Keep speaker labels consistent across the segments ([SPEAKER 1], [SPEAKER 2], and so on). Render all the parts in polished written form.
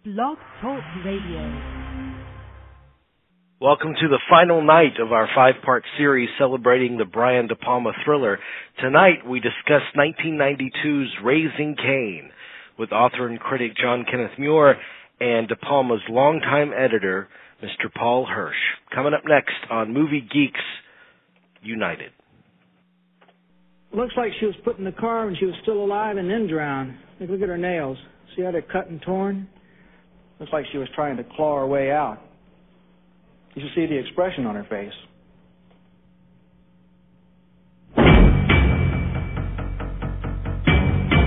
[SPEAKER 1] Blog Talk Radio.
[SPEAKER 2] Welcome to the final night of our 5-part series celebrating the Brian De Palma thriller. Tonight we discuss 1992's Raising Cain with author and critic John Kenneth Muir and De Palma's longtime editor, Mr. Paul Hirsch. Coming up next on Movie Geeks United.
[SPEAKER 3] Looks like she was put in the car when she was still alive and then drowned. Look at her nails. See how they're cut and torn? Looks like she was trying to claw her way out. You should see the expression on her face.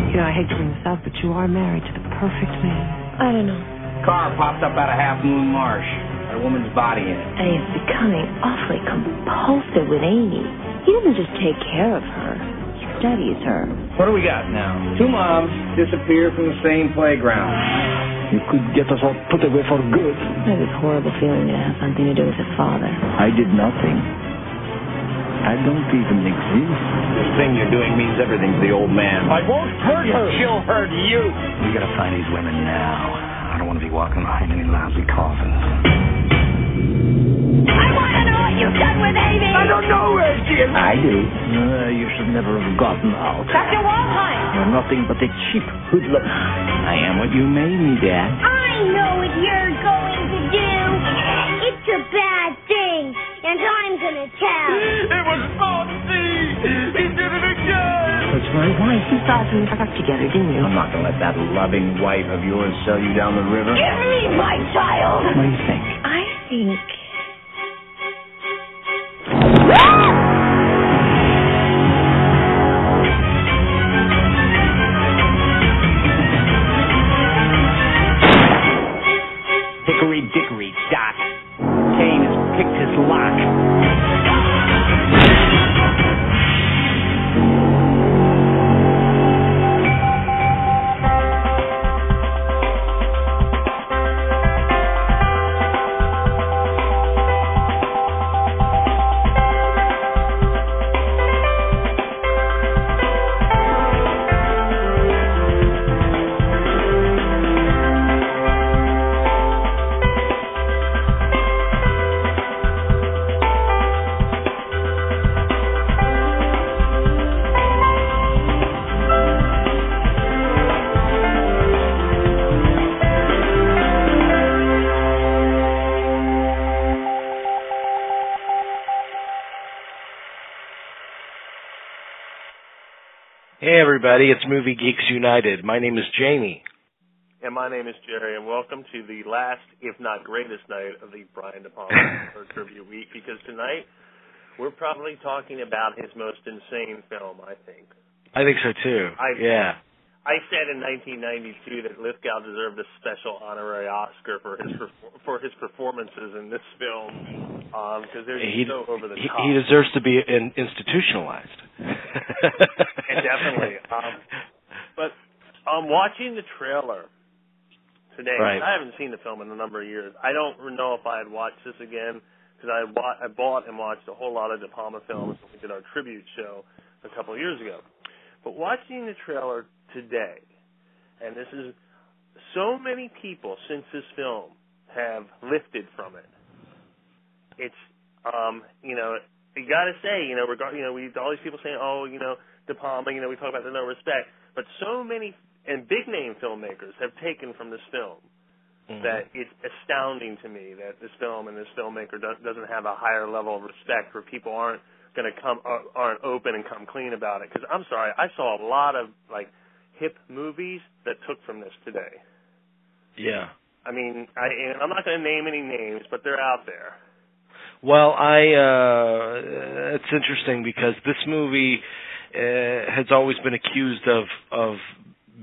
[SPEAKER 4] You know, I hate to bring this up, but you are married to the perfect man.
[SPEAKER 5] I don't know.
[SPEAKER 6] Car popped up out of Half Moon Marsh. Got a woman's body in it.
[SPEAKER 5] And he's becoming awfully compulsive with Amy. He doesn't just take care of her. He studies her.
[SPEAKER 6] What do we got now? 2 moms disappear from the same playground.
[SPEAKER 3] You could get us all put away for good.
[SPEAKER 5] I have this horrible feeling that it has something to do with his father.
[SPEAKER 7] I did nothing. I don't even exist.
[SPEAKER 6] This thing you're doing means everything to the old man.
[SPEAKER 3] I won't hurt her.
[SPEAKER 6] She'll hurt you.
[SPEAKER 7] We gotta find these women now. I don't want to be walking behind any lousy coffins.
[SPEAKER 5] I want to know what you've done with Amy!
[SPEAKER 6] I don't know where she is.
[SPEAKER 7] I do. You should never have gotten out.
[SPEAKER 5] Dr. Waldheim!
[SPEAKER 7] You're nothing but a cheap hoodlum. I am what you made me, Dad.
[SPEAKER 8] I know what you're going to do. It's a bad thing, and I'm going to tell.
[SPEAKER 6] It was Fonzie! He did it again!
[SPEAKER 7] That's my wife.
[SPEAKER 5] You saw some truck together, didn't you?
[SPEAKER 6] I'm not going to let that loving wife of yours sell you down the river.
[SPEAKER 5] Give me my child!
[SPEAKER 7] What do you think?
[SPEAKER 5] I think...
[SPEAKER 6] Hickory dickory dock. Cain has picked his lock.
[SPEAKER 2] Hey everybody, it's Movie Geeks United. My name is Jamie.
[SPEAKER 9] And my name is Jerry, and welcome to the last, if not greatest night of the Brian De Palma Trivia Week, because tonight we're probably talking about his most insane film, I think.
[SPEAKER 2] I think so too.
[SPEAKER 9] I said in 1992 that Lithgow deserved a special honorary Oscar for his performances in this film, because they're so over the top.
[SPEAKER 2] He deserves to be institutionalized.
[SPEAKER 9] And definitely. But watching the trailer today,
[SPEAKER 2] right.
[SPEAKER 9] I haven't seen the film in a number of years. I don't know if I had watched this again, because I bought and watched a whole lot of De Palma films when we did our tribute show a couple of years ago. But watching the trailer today, and this is so many people since this film have lifted from it. It's you got to say, we all these people saying, De Palma, we talk about the no respect, but so many and big name filmmakers have taken from this film that it's astounding to me that this film and this filmmaker doesn't have a higher level of respect where people aren't open and come clean about it. Because I'm sorry, I saw a lot of hip movies that took from this today.
[SPEAKER 2] Yeah.
[SPEAKER 9] I mean, I'm not going to name any names, but they're out there.
[SPEAKER 2] Well, it's interesting because this movie has always been accused of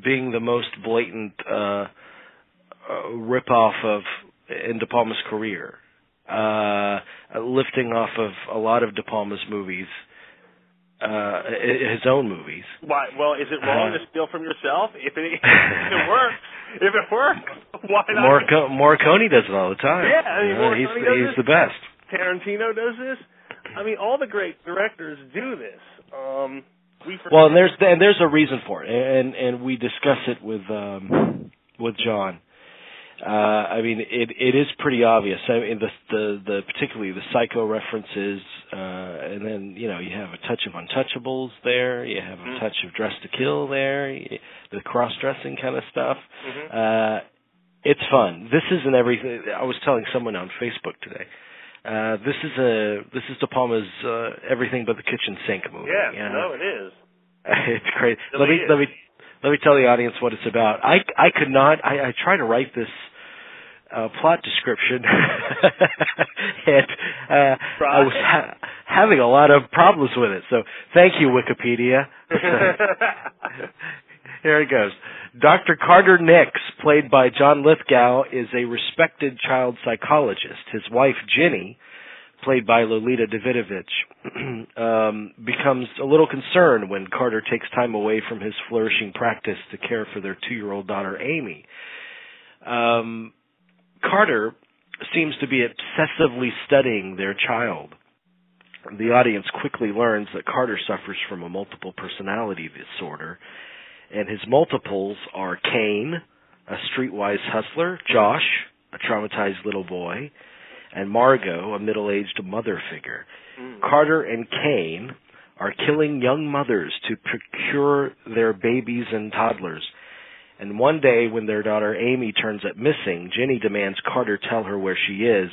[SPEAKER 2] being the most blatant rip-off in De Palma's career, lifting off of a lot of De Palma's movies, his own movies.
[SPEAKER 9] Why? Well, is it wrong to steal from yourself? If it works, why not?
[SPEAKER 2] Morricone does it all the time.
[SPEAKER 9] Yeah, I mean,
[SPEAKER 2] he's the best.
[SPEAKER 9] Tarantino does this. I mean, all the great directors do this.
[SPEAKER 2] Well, and there's a reason for it, and we discuss it with John. I mean, it is pretty obvious. I mean, the particularly the Psycho references, and then you have a touch of Untouchables there. You have a touch of Dress to Kill there. The cross-dressing kind of stuff. It's fun. This isn't everything. I was telling someone on Facebook today. This is De Palma's Everything But the Kitchen Sink movie.
[SPEAKER 9] Yeah, no, it is.
[SPEAKER 2] It's great. Let me tell the audience what it's about. I could not. I tried to write this plot description, and I was having a lot of problems with it. So thank you, Wikipedia. Here it goes. Dr. Carter Nix, played by John Lithgow, is a respected child psychologist. His wife, Ginny, played by Lolita Davidovich, becomes a little concerned when Carter takes time away from his flourishing practice to care for their 2-year-old daughter, Amy. Carter seems to be obsessively studying their child. The audience quickly learns that Carter suffers from a multiple personality disorder, and his multiples are Cain, a streetwise hustler, Josh, a traumatized little boy, and Margot, a middle-aged mother figure. Carter and Cain are killing young mothers to procure their babies and toddlers. And one day, when their daughter Amy turns up missing, Ginny demands Carter tell her where she is.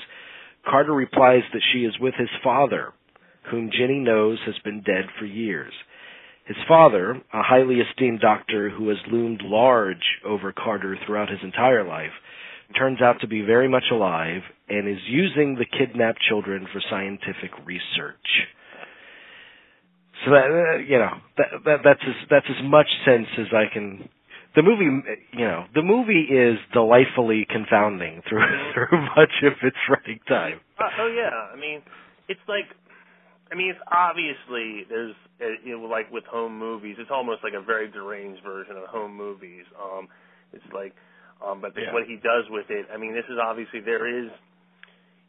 [SPEAKER 2] Carter replies that she is with his father, whom Ginny knows has been dead for years. His father, a highly esteemed doctor who has loomed large over Carter throughout his entire life, turns out to be very much alive and is using the kidnapped children for scientific research. So that's as much sense as I can. The movie is delightfully confounding through much of its running time.
[SPEAKER 9] Oh yeah, I mean, it's obviously there's like with home movies, it's almost like a very deranged version of home movies. What he does with it, I mean, this is obviously there is.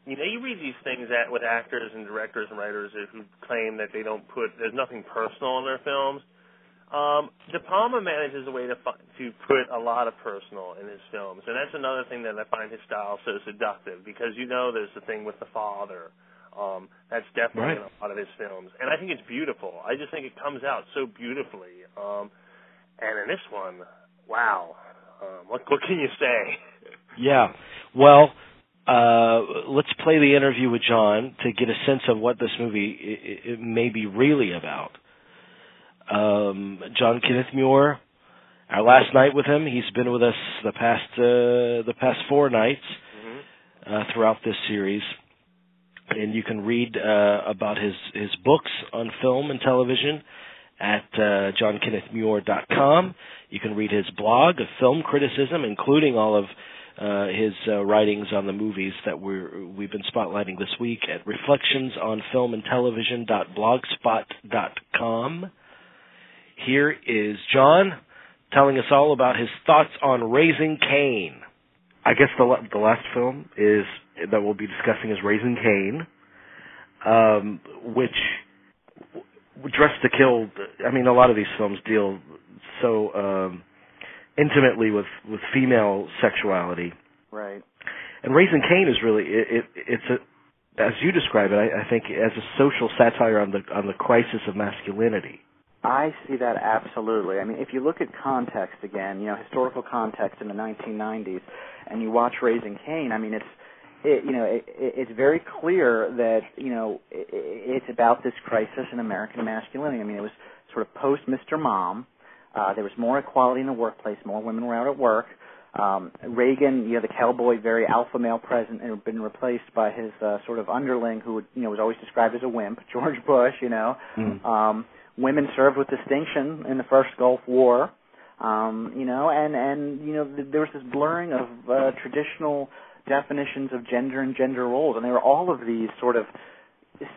[SPEAKER 9] You read these things with actors and directors and writers who claim that there's nothing personal in their films. De Palma manages a way to put a lot of personal in his films, and that's another thing that I find his style so seductive, because there's the thing with the father. That's definitely in a lot of his films, and I think it's beautiful. I just think it comes out so beautifully. And in this one, wow, what can you say? Yeah,
[SPEAKER 2] well, let's play the interview with John to get a sense of what this movie it may be really about. John Kenneth Muir, our last night with him. He's been with us the past 4 nights throughout this series, and you can read about his books on film and television at johnkennethmuir.com. You can read his blog of film criticism, including all of his writings on the movies that we've been spotlighting this week at reflectionsonfilmandtelevision.blogspot.com. Here is John telling us all about his thoughts on Raising Cain. I guess the last film that we'll be discussing is Raising Cain, which Dress to Kill. I mean, a lot of these films deal so intimately with female sexuality,
[SPEAKER 10] right?
[SPEAKER 2] And Raising Cain is really it's as you describe it. I think as a social satire on the crisis of masculinity.
[SPEAKER 10] I see that absolutely. I mean, if you look at context again, historical context in the 1990s, and you watch Raising Cain, I mean, it's very clear that it's about this crisis in American masculinity. I mean, it was sort of post Mr. Mom. There was more equality in the workplace. More women were out at work. Reagan, the cowboy, very alpha male president, had been replaced by his sort of underling who was always described as a wimp, George Bush. Women served with distinction in the first Gulf War. There was this blurring of traditional definitions of gender and gender roles, and there were all of these sort of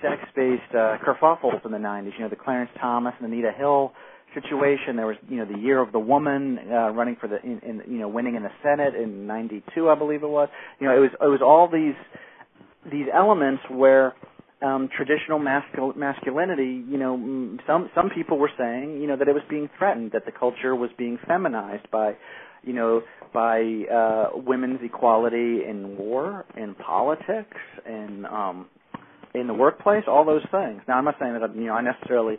[SPEAKER 10] sex-based kerfuffles in the 90s. The Clarence Thomas and Anita Hill situation. There was, the Year of the Woman running for winning in the Senate in '92, I believe it was. It was all these elements where traditional masculinity. Some people were saying, that it was being threatened, that the culture was being feminized by, by women's equality in war, in politics, in the workplace, all those things. Now, I'm not saying that I necessarily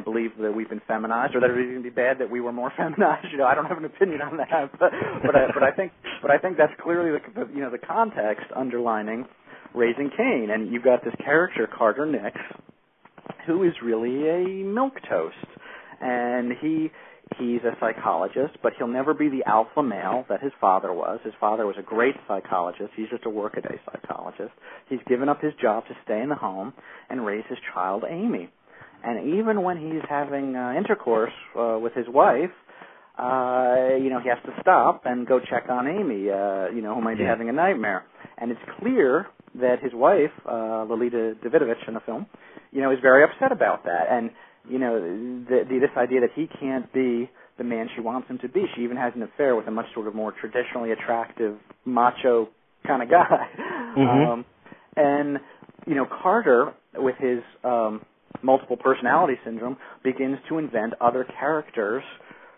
[SPEAKER 10] believe that we've been feminized, or that it would even be bad that we were more feminized. I don't have an opinion on that, but I think that's clearly the context underlining Raising Cain. And you've got this character, Carter Nix, who is really a milquetoast, and he's a psychologist, but he'll never be the alpha male that his father was. His father was a great psychologist. He's just a workaday psychologist. He's given up his job to stay in the home and raise his child, Amy. And even when he's having intercourse with his wife, he has to stop and go check on Amy, who might be having a nightmare. And it's clear that his wife, Lolita Davidovich in the film, is very upset about that. And this idea that he can't be the man she wants him to be. She even has an affair with a much sort of more traditionally attractive, macho kind of guy.
[SPEAKER 2] Mm-hmm.
[SPEAKER 10] And Carter, with his multiple personality syndrome, begins to invent other characters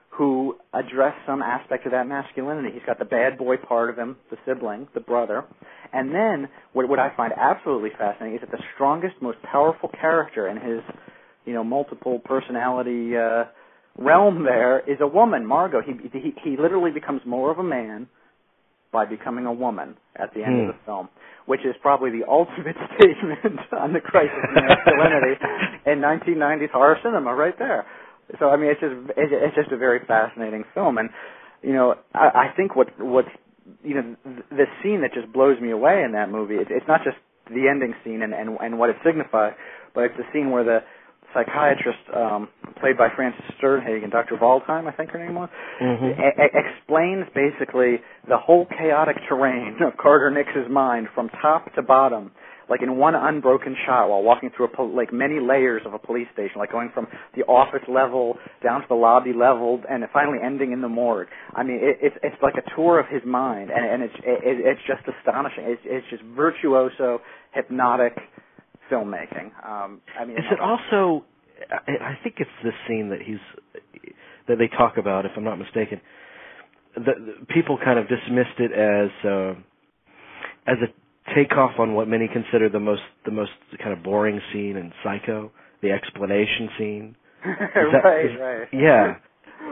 [SPEAKER 10] who address some aspect of that masculinity. He's got the bad boy part of him, the sibling, the brother. And then what I find absolutely fascinating is that the strongest, most powerful character in his multiple personality realm there is a woman, Margot. He literally becomes more of a man by becoming a woman at the end of the film, which is probably the ultimate statement on the crisis of masculinity in 1990s horror cinema, right there. So I mean, it's just a very fascinating film, and I think what's the scene that just blows me away in that movie. It's not just the ending scene and what it signifies, but it's the scene where the psychiatrist, played by Frances Sternhagen, Dr. Waldheim, I think her name was, explains basically the whole chaotic terrain of Carter Nix's mind from top to bottom, like in one unbroken shot while walking through many layers of a police station, like going from the office level down to the lobby level and finally ending in the morgue. I mean, it's like a tour of his mind, and it's just astonishing. It's just virtuoso, hypnotic filmmaking.
[SPEAKER 2] Is it also? I think it's this scene that they talk about, if I'm not mistaken. The people kind of dismissed it as a takeoff on what many consider the most kind of boring scene in Psycho, the explanation scene.
[SPEAKER 10] Right.
[SPEAKER 2] Yeah,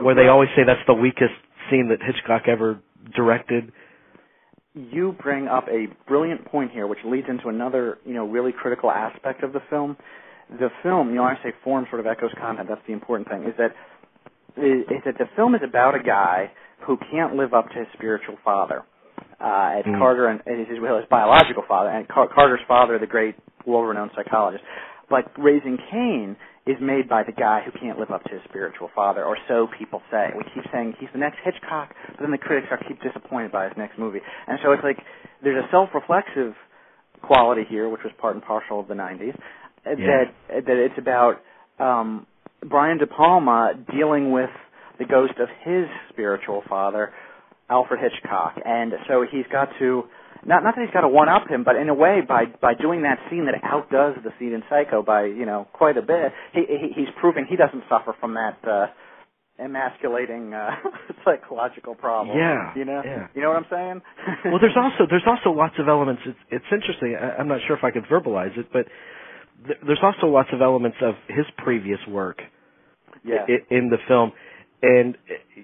[SPEAKER 2] where they always say that's the weakest scene that Hitchcock ever directed.
[SPEAKER 10] You bring up a brilliant point here, which leads into another, really critical aspect of the film. The film, I say form sort of echoes content. That's the important thing. Is that the film is about a guy who can't live up to his spiritual father. It's Carter and his biological father, and Carter's father, the great world-renowned psychologist. But Raising Cain is made by the guy who can't live up to his spiritual father, or so people say. We keep saying he's the next Hitchcock, but then the critics keep disappointed by his next movie. And so it's like there's a self-reflexive quality here, which was part and parcel of the 90s, that it's about Brian De Palma dealing with the ghost of his spiritual father, Alfred Hitchcock. And so he's got to, not that he's got to one-up him, but in a way, by doing that scene that outdoes the scene in Psycho by, quite a bit, he's proving he doesn't suffer from that emasculating psychological problem.
[SPEAKER 2] Yeah.
[SPEAKER 10] You know what I'm saying?
[SPEAKER 2] Well, there's also lots of elements. It's interesting. I'm not sure if I could verbalize it, but there's also lots of elements of his previous work in the film. And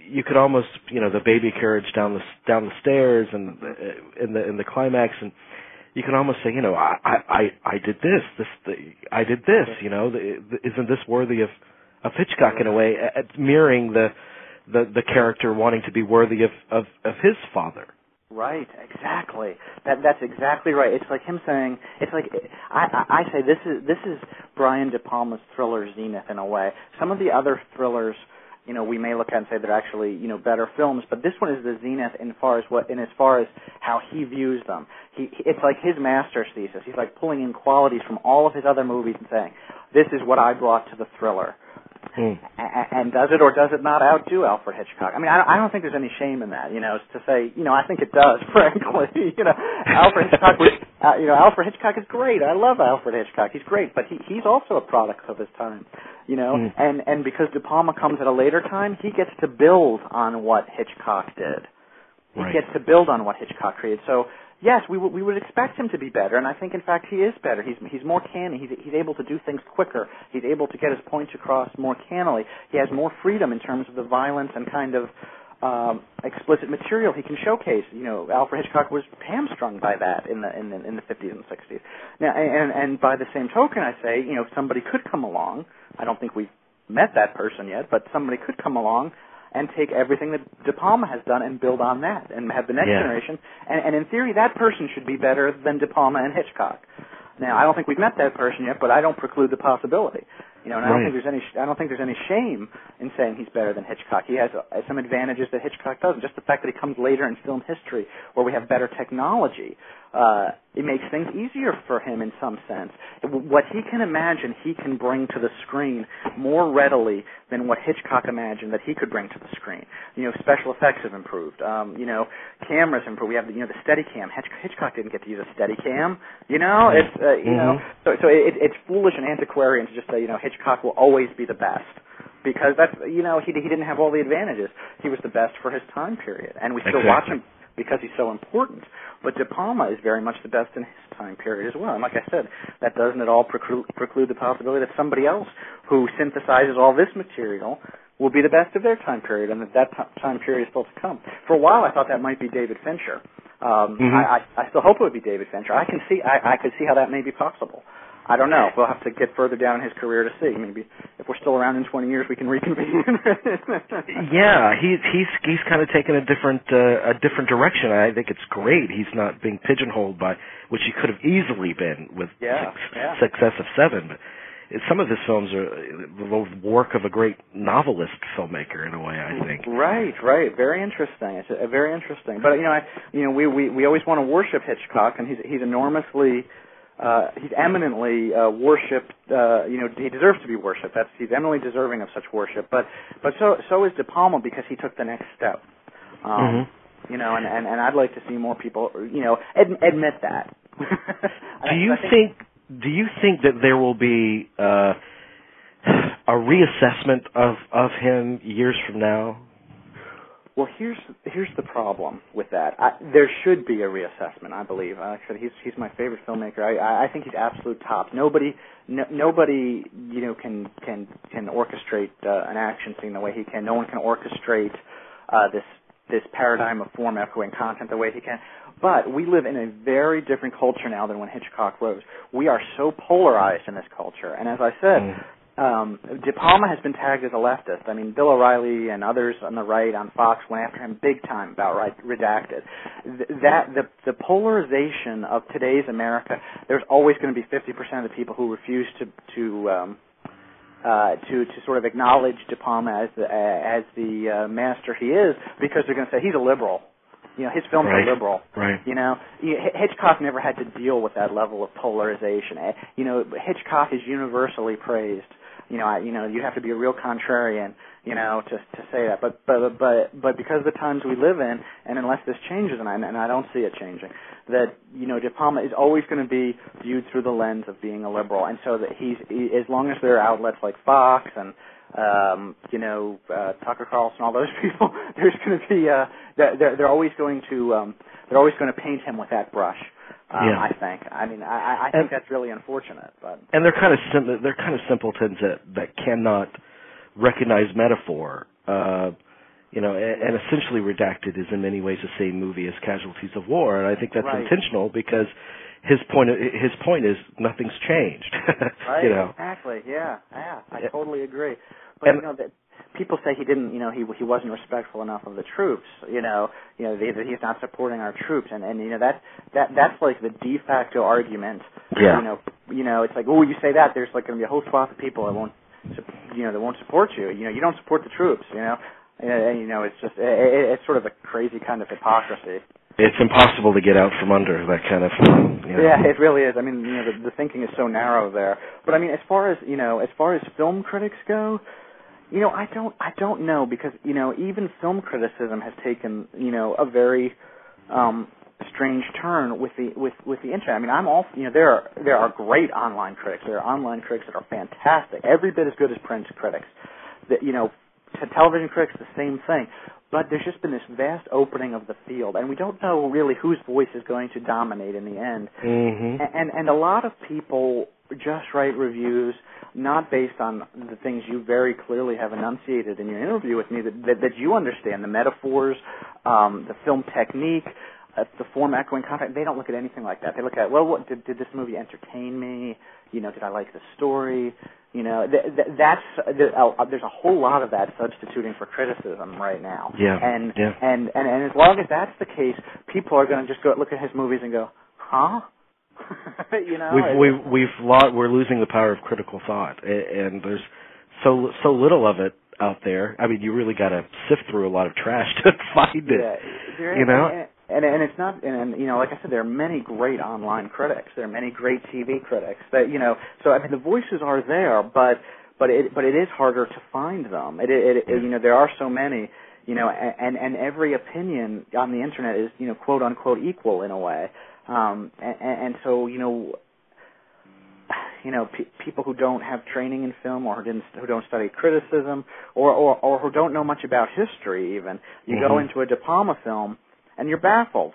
[SPEAKER 2] you could almost, the baby carriage down the stairs and in the climax, and you can almost say, I did this. I did this. Isn't this worthy of Hitchcock in a way, mirroring the character wanting to be worthy of his father?
[SPEAKER 10] Right, exactly. That's exactly right. It's like him saying, it's like I say this is Brian De Palma's thriller zenith in a way. Some of the other thrillers, we may look at and say they're actually, better films, but this one is the zenith as far as how he views them. It's like his master's thesis. He's like pulling in qualities from all of his other movies and saying, this is what I brought to the thriller. And does it or does it not outdo Alfred Hitchcock? I mean, I don't think there's any shame in that, to say, I think it does, frankly. Alfred Hitchcock Alfred Hitchcock is great. I love Alfred Hitchcock. He's great, but he's also a product of his time. and because De Palma comes at a later time, he gets to build on what Hitchcock did. He gets to build on what Hitchcock created. So, yes, we would expect him to be better, and I think, in fact, he is better. He's more canny. He's able to do things quicker. He's able to get his points across more cannily. He has more freedom in terms of the violence and kind of explicit material he can showcase. Alfred Hitchcock was hamstrung by that in the 50s and 60s. Now, and by the same token, I say, somebody could come along. I don't think we've met that person yet, but somebody could come along and take everything that De Palma has done and build on that and have the next generation. And in theory, that person should be better than De Palma and Hitchcock. Now, I don't think we've met that person yet, but I don't preclude the possibility. And I don't think there's any shame in saying he's better than Hitchcock. He has some advantages that Hitchcock doesn't. Just the fact that he comes later in film history, where we have better technology, it makes things easier for him in some sense. What he can imagine, he can bring to the screen more readily than what Hitchcock imagined that he could bring to the screen. Special effects have improved. Cameras improved. We have the Steadicam. Hitchcock didn't get to use a Steadicam. So it's foolish and antiquarian to just say Hitchcock will always be the best. Because that's he didn't have all the advantages. He was the best for his time period, and we still watch him because he's so important. But De Palma is very much the best in his time period as well. And like I said, that doesn't at all preclude the possibility that somebody else who synthesizes all this material will be the best of their time period, and that time period is still to come. For a while, I thought that might be David Fincher. I still hope it would be David Fincher. I could see how that may be possible. I don't know. We'll have to get further down in his career to see. Maybe if we're still around in 20 years, we can reconvene.
[SPEAKER 2] Yeah, he's kind of taken a different direction. I think it's great. He's not being pigeonholed by which he could have easily been with Success of Seven. But some of his films are the work of a great novelist filmmaker in a way, I think. Right.
[SPEAKER 10] Very interesting. It's very interesting. But we always want to worship Hitchcock, and he's enormously. He's eminently worshipped. He deserves to be worshipped. He's eminently deserving of such worship. But so is De Palma because he took the next step. And I'd like to see more people, admit that.
[SPEAKER 2] Do you think that there will be a reassessment of him years from now?
[SPEAKER 10] Well, here's the problem with that. There should be a reassessment, I believe. Actually, he's my favorite filmmaker. I think he's absolute top. Nobody can orchestrate an action scene the way he can. No one can orchestrate this paradigm of form, echoing content the way he can. But we live in a very different culture now than when Hitchcock wrote. We are so polarized in this culture, and as I said. De Palma has been tagged as a leftist. I mean, Bill O'Reilly and others on the right on Fox went after him big time about Redacted. The polarization of today's America, there's always going to be 50% of the people who refuse to sort of acknowledge De Palma as the master he is, because they're going to say he's a liberal. His films are liberal.
[SPEAKER 2] Right.
[SPEAKER 10] Hitchcock never had to deal with that level of polarization. Hitchcock is universally praised. You have to be a real contrarian, to say that. But because of the times we live in, and unless this changes, and I don't see it changing, that De Palma is always going to be viewed through the lens of being a liberal, and so that as long as there are outlets like Fox and Tucker Carlson, all those people, there's going to be they're always going to paint him with that brush. I think. I mean, I think that's really unfortunate. But
[SPEAKER 2] they're kind of simpletons that cannot recognize metaphor. And essentially Redacted is in many ways the same movie as Casualties of War, and I think that's intentional because his point is nothing's changed.
[SPEAKER 10] Right. Exactly. Yeah. I totally agree. But that people say he didn't, he wasn't respectful enough of the troops. That he's not supporting our troops, and that's like the de facto argument.
[SPEAKER 2] Yeah.
[SPEAKER 10] It's like, you say that, there's like going to be a whole swath of people that won't support you. You don't support the troops. It's just it's sort of a crazy kind of hypocrisy.
[SPEAKER 2] It's impossible to get out from under that kind of.
[SPEAKER 10] Yeah, it really is. I mean, the thinking is so narrow there. But I mean, as far as film critics go, I don't know, because even film criticism has taken a very strange turn with the internet. I mean, I'm all, there are great online critics. There are online critics that are fantastic, every bit as good as print critics. Television critics, the same thing. But there's just been this vast opening of the field, and we don't know really whose voice is going to dominate in the end.
[SPEAKER 2] Mm-hmm.
[SPEAKER 10] And a lot of people just write reviews not based on the things you very clearly have enunciated in your interview with me, that you understand, the metaphors, the film technique, the form echoing content. They don't look at anything like that. They look at, well, did this movie entertain me? Did I like the story? There's a whole lot of that substituting for criticism right now.
[SPEAKER 2] Yeah.
[SPEAKER 10] And as long as that's the case, people are going to just go look at his movies and go, huh?
[SPEAKER 2] We're losing the power of critical thought, and there's so little of it out there. I mean, you really got to sift through a lot of trash to find it.
[SPEAKER 10] Yeah, and it's not, and like I said, there are many great online critics. There are many great TV critics. That so I mean, the voices are there, but it is harder to find them. There are so many. And every opinion on the internet is, quote unquote equal in a way. And so, people who don't have training in film or who don't study criticism or who don't know much about history even, you go into a De Palma film and you're baffled.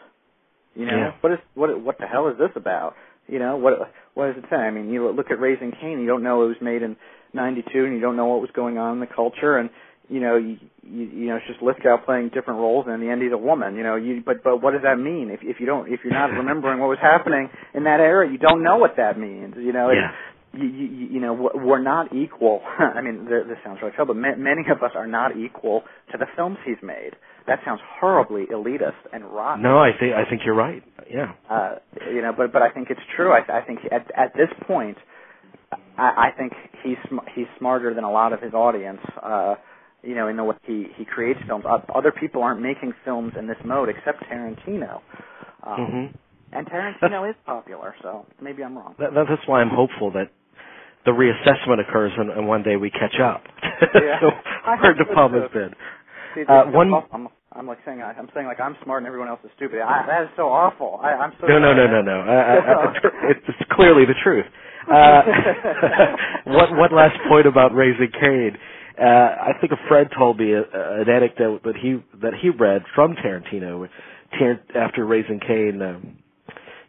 [SPEAKER 10] What the hell is this about? What does it say? I mean, you look at Raising Cain, you don't know it was made in 92 and you don't know what was going on in the culture, and it's just Lithgow playing different roles, and in the end he's a woman. But what does that mean? If you're not remembering what was happening in that era, you don't know what that means. We're not equal. I mean, this sounds really terrible, but many of us are not equal to the films he's made. That sounds horribly elitist and rotten.
[SPEAKER 2] No, I think you're right. Yeah.
[SPEAKER 10] But I think it's true. I think at this point, I think he's smarter than a lot of his audience. In the way he creates films. Other people aren't making films in this mode except Tarantino. And Tarantino is popular, so maybe I'm wrong.
[SPEAKER 2] That's why I'm hopeful that the reassessment occurs and one day we catch up.
[SPEAKER 10] Yeah.
[SPEAKER 2] So where De Palma's been.
[SPEAKER 10] See, I'm like saying I'm I'm smart and everyone else is stupid. That is so awful. I'm so
[SPEAKER 2] No. It's clearly the truth. One last point about Raising Cain. I think a friend told me an anecdote that he read from Tarantino. After Raising Cain,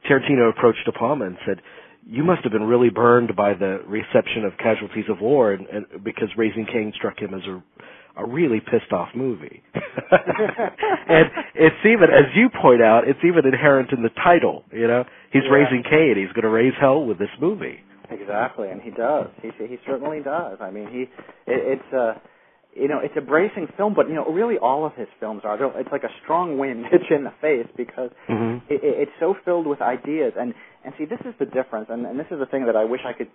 [SPEAKER 2] Tarantino approached De Palma and said, "You must have been really burned by the reception of Casualties of War, and because Raising Cain struck him as a really pissed off movie." And it's even, as you point out, it's even inherent in the title. He's raising Cain. He's going to raise hell with this movie.
[SPEAKER 10] Exactly, and he does. He certainly does. I mean, it's a bracing film, but really all of his films are. It's like a strong wind hits you in the face because it's so filled with ideas. And see, this is the difference, and this is the thing that I wish I could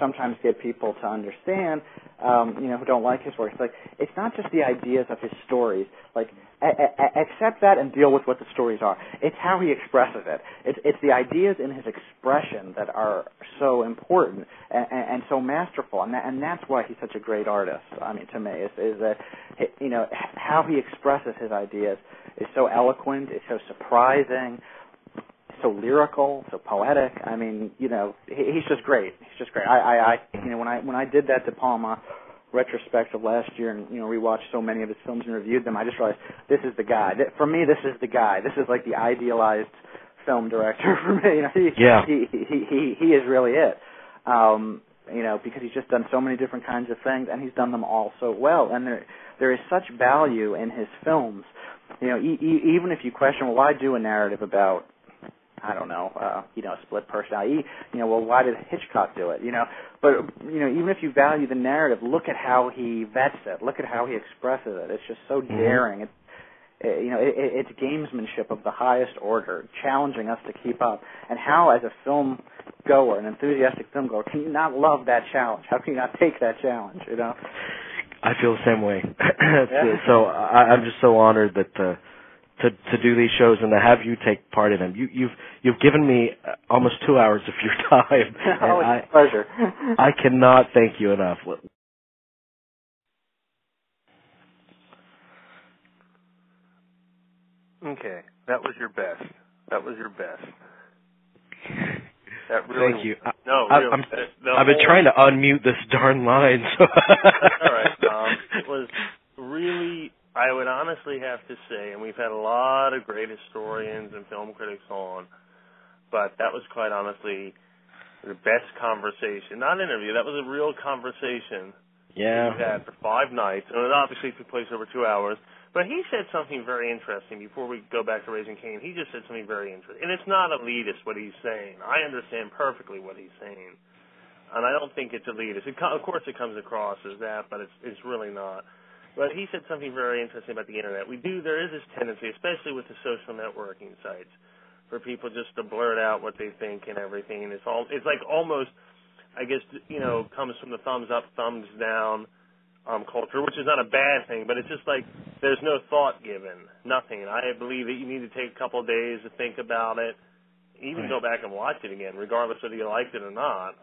[SPEAKER 10] sometimes get people to understand, who don't like his work. It's like, it's not just the ideas of his stories. Like, accept that and deal with what the stories are. It's how he expresses it. It's the ideas in his expression that are so important and so masterful, and that's why he's such a great artist. I mean, to me, is that how he expresses his ideas is so eloquent, it's so surprising, so lyrical, so poetic. I mean, he's just great. He's just great. When I did that De Palma retrospective last year and rewatched so many of his films and reviewed them, I just realized this is the guy. For me, this is the guy. This is like the idealized film director for me. He is really it. Because he's just done so many different kinds of things, and he's done them all so well. And there is such value in his films. Even if you question, well, why do a narrative about, I don't know, split personality? Why did Hitchcock do it? But even if you value the narrative, look at how he vets it. Look at how he expresses it. It's just so daring. It's gamesmanship of the highest order, challenging us to keep up. And how, as a film goer, an enthusiastic film goer, can you not love that challenge? How can you not take that challenge?
[SPEAKER 2] I feel the same way. So I'm just so honored that to do these shows and to have you take part in them. You've given me almost 2 hours of your time.
[SPEAKER 10] Oh, it's a pleasure.
[SPEAKER 2] I cannot thank you enough.
[SPEAKER 9] Okay, that was your best. That was your best. That really,
[SPEAKER 2] thank you.
[SPEAKER 9] Really.
[SPEAKER 2] I've been trying to unmute this darn line. So.
[SPEAKER 9] All right, Tom. It was really, I would honestly have to say, and we've had a lot of great historians and film critics on, but that was quite honestly the best conversation. Not interview, that was a real conversation.
[SPEAKER 2] Yeah.
[SPEAKER 9] We had for 5 nights, and it obviously took place over 2 hours. But he said something very interesting before we go back to Raising Cain. He just said something very interesting. And it's not elitist what he's saying. I understand perfectly what he's saying. And I don't think it's elitist. Of course it comes across as that, but it's really not. But he said something very interesting about the Internet. There is this tendency, especially with the social networking sites, for people just to blurt out what they think and everything. It's like almost, I guess, comes from the thumbs up, thumbs down culture, which is not a bad thing, but it's just like there's no thought given, nothing. I believe that you need to take a couple of days to think about it, even go back and watch it again, regardless whether you liked it or not.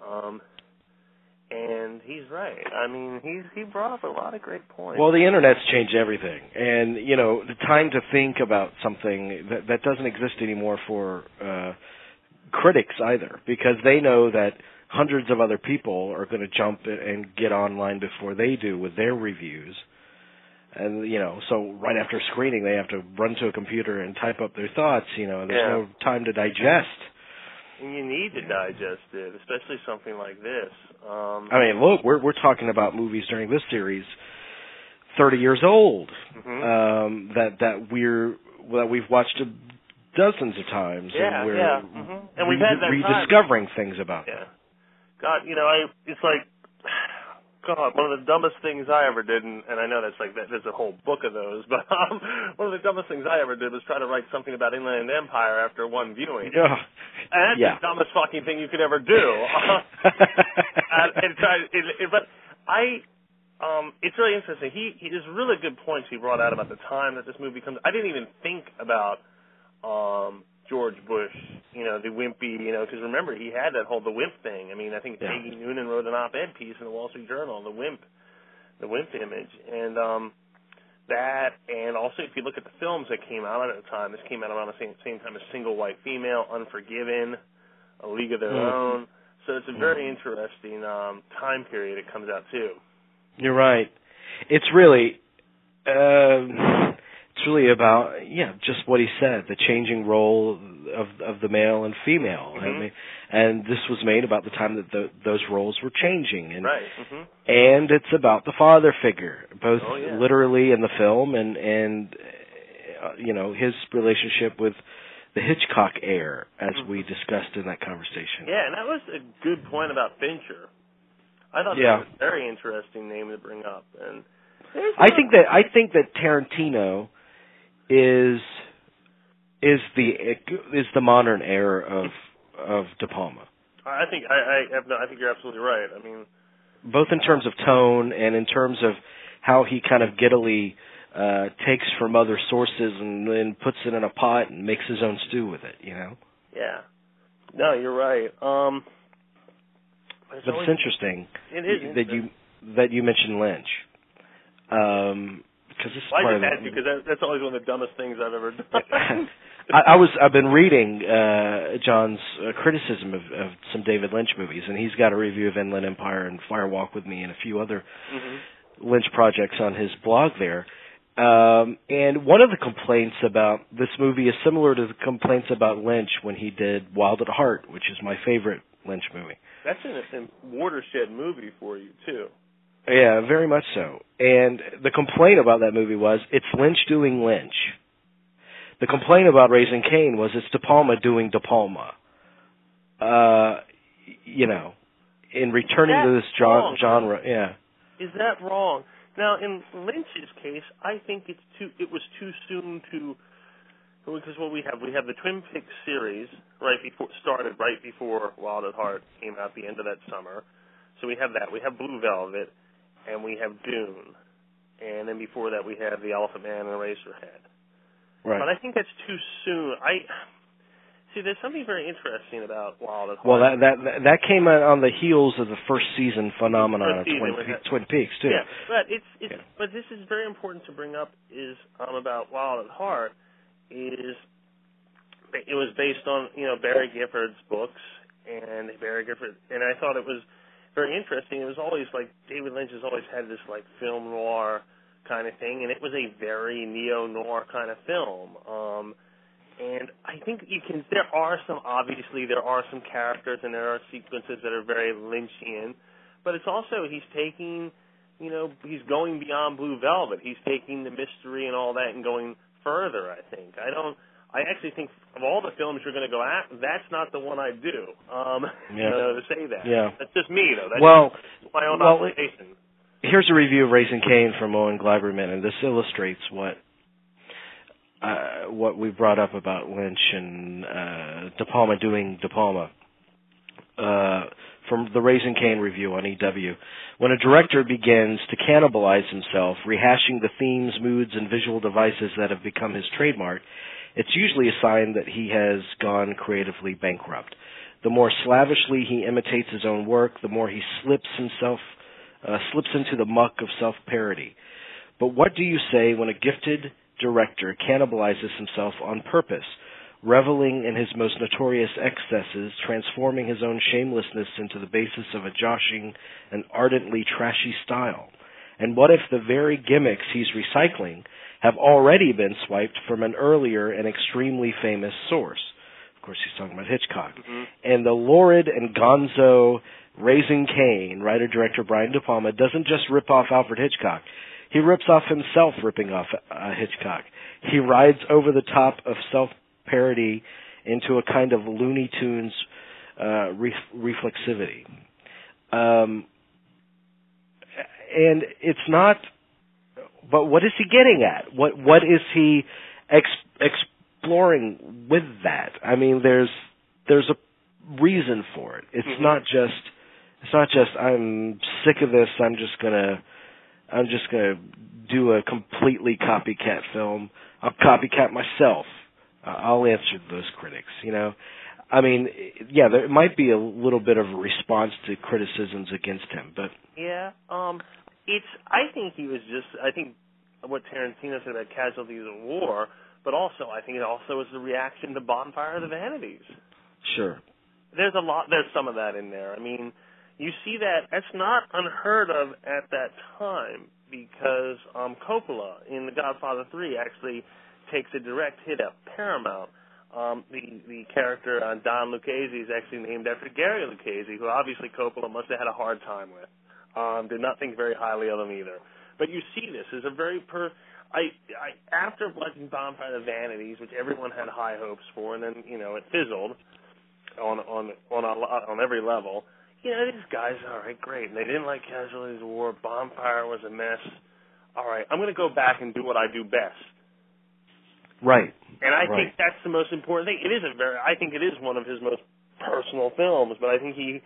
[SPEAKER 9] And he's right. I mean, he brought up a lot of great points.
[SPEAKER 2] Well, the Internet's changed everything, and the time to think about something that doesn't exist anymore for critics either, because they know that hundreds of other people are going to jump and get online before they do with their reviews. And, so right after screening, they have to run to a computer and type up their thoughts. There's no time to digest.
[SPEAKER 9] And you need to digest it, especially something like this.
[SPEAKER 2] I mean, look, we're talking about movies during this series 30 years old, that we've watched dozens of times, and we're
[SPEAKER 9] and we've had that
[SPEAKER 2] rediscovering things about them.
[SPEAKER 9] God, it's like, God, one of the dumbest things I ever did, and I know that's like, there's a whole book of those, but one of the dumbest things I ever did was try to write something about Inland Empire after one viewing.
[SPEAKER 2] Yeah.
[SPEAKER 9] And that's the dumbest fucking thing you could ever do. It's really interesting. There's really good points he brought out about the time that this movie comes. I didn't even think about George Bush, the wimpy, because remember, he had that whole the wimp thing. I mean, I think Peggy Noonan wrote an op-ed piece in the Wall Street Journal on the wimp image. And that, and also if you look at the films that came out at the time, this came out around the same time as Single White Female, Unforgiven, A League of Their Own. So it's a very interesting time period it comes out, too.
[SPEAKER 2] You're right. It's really... It's really about just what he said, the changing role of the male and female. I mean, and this was made about the time that those roles were changing, and and it's about the father figure, both literally in the film and his relationship with the Hitchcock heir, as we discussed in that conversation.
[SPEAKER 9] Yeah, and that was a good point about Fincher. I thought that was a very interesting name to bring up, and I
[SPEAKER 2] think that Tarantino is the modern era of De Palma.
[SPEAKER 9] I think you're absolutely right. I mean,
[SPEAKER 2] both in terms of tone and in terms of how he kind of giddily takes from other sources and then puts it in a pot and makes his own stew with it.
[SPEAKER 9] Yeah. No, you're right.
[SPEAKER 2] But it's interesting that you mentioned Lynch. Because
[SPEAKER 9] that's always one of the dumbest things I've ever done.
[SPEAKER 2] I've been reading John's criticism of some David Lynch movies, and he's got a review of Inland Empire and Fire Walk with Me and a few other Lynch projects on his blog there. And one of the complaints about this movie is similar to the complaints about Lynch when he did Wild at Heart, which is my favorite Lynch movie.
[SPEAKER 9] That's a watershed movie for you, too.
[SPEAKER 2] Yeah, very much so. And the complaint about that movie was, it's Lynch doing Lynch. The complaint about Raising Cain was, it's De Palma doing De Palma. In returning to this genre. Yeah.
[SPEAKER 9] Is that wrong? Now, in Lynch's case, I think it was too soon to, because what we have the Twin Peaks series started right before Wild at Heart came out the end of that summer. So we have that. We have Blue Velvet. And we have Dune. And then before that, we have The Elephant Man and Eraserhead.
[SPEAKER 2] Right.
[SPEAKER 9] But I think that's too soon. There's something very interesting about Wild at Heart.
[SPEAKER 2] Well, that came out on the heels of the first season phenomenon of Twin Peaks, too.
[SPEAKER 9] Yeah, but this is very important to bring up is about Wild at Heart is it was based on, Barry Gifford's books, and Barry Gifford, and I thought it was very interesting. It was always like David Lynch has always had this like film noir kind of thing, and it was a very neo-noir kind of film. And I think there are some characters and there are sequences that are very Lynchian, but it's also, he's taking, he's going beyond Blue Velvet. He's taking the mystery and all that and going further, I think. I actually think of all the films you're going to go at, that's not the one I do, to say that.
[SPEAKER 2] Yeah.
[SPEAKER 9] That's just me, though. That's my own observation.
[SPEAKER 2] Here's a review of Raising Cain from Owen Gleiberman, and this illustrates what we brought up about Lynch and De Palma doing De Palma. From the Raising Cain review on EW. When a director begins to cannibalize himself, rehashing the themes, moods, and visual devices that have become his trademark, it's usually a sign that he has gone creatively bankrupt. The more slavishly he imitates his own work, the more he slips into the muck of self-parody. But what do you say when a gifted director cannibalizes himself on purpose, reveling in his most notorious excesses, transforming his own shamelessness into the basis of a joshing and ardently trashy style? And what if the very gimmicks he's recycling have already been swiped from an earlier and extremely famous source? Of course, he's talking about Hitchcock. Mm-hmm. And the lurid and gonzo Raising Cain, writer-director Brian De Palma, doesn't just rip off Alfred Hitchcock. He rips off himself ripping off Hitchcock. He rides over the top of self-parody into a kind of Looney Tunes reflexivity. And it's not... But what is he getting at? What is he exploring with that? I mean, there's a reason for it. It's mm-hmm. not just I'm sick of this. I'm just gonna do a completely copycat film. I'll copycat myself. I'll answer those critics. I mean, yeah, there might be a little bit of a response to criticisms against him, but
[SPEAKER 9] yeah, I think what Tarantino said about casualties of war, but also I think it also is the reaction to Bonfire of the Vanities.
[SPEAKER 2] Sure.
[SPEAKER 9] There's some of that in there. I mean, you see that's not unheard of at that time because Coppola in The Godfather 3 actually takes a direct hit at Paramount. The character Don Lucchese is actually named after Gary Lucchese, who obviously Coppola must have had a hard time with. Did not think very highly of him either. But you see this as a very after watching Bonfire of the Vanities, which everyone had high hopes for, and then it fizzled on every level. These guys, all right, great. And they didn't like Casualties of War. Bonfire was a mess. All right, I'm going to go back and do what I do best.
[SPEAKER 2] Right.
[SPEAKER 9] And I think that's the most important thing. I think it is one of his most personal films, but I think he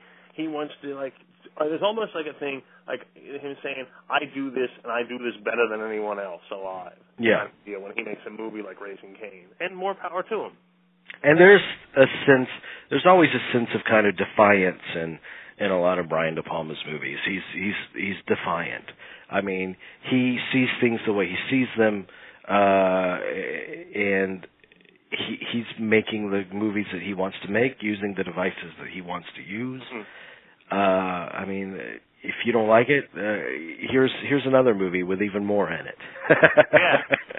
[SPEAKER 9] wants to, there's almost like a thing, like him saying, I do this, and I do this better than anyone else alive.
[SPEAKER 2] Yeah.
[SPEAKER 9] When he makes a movie like Raising Cain. And more power to him.
[SPEAKER 2] And there's always a sense of kind of defiance in a lot of Brian De Palma's movies. He's defiant. I mean, he sees things the way he sees them, and he's making the movies that he wants to make, using the devices that he wants to use. Mm-hmm. I mean, if you don't like it, here's another movie with even more in it.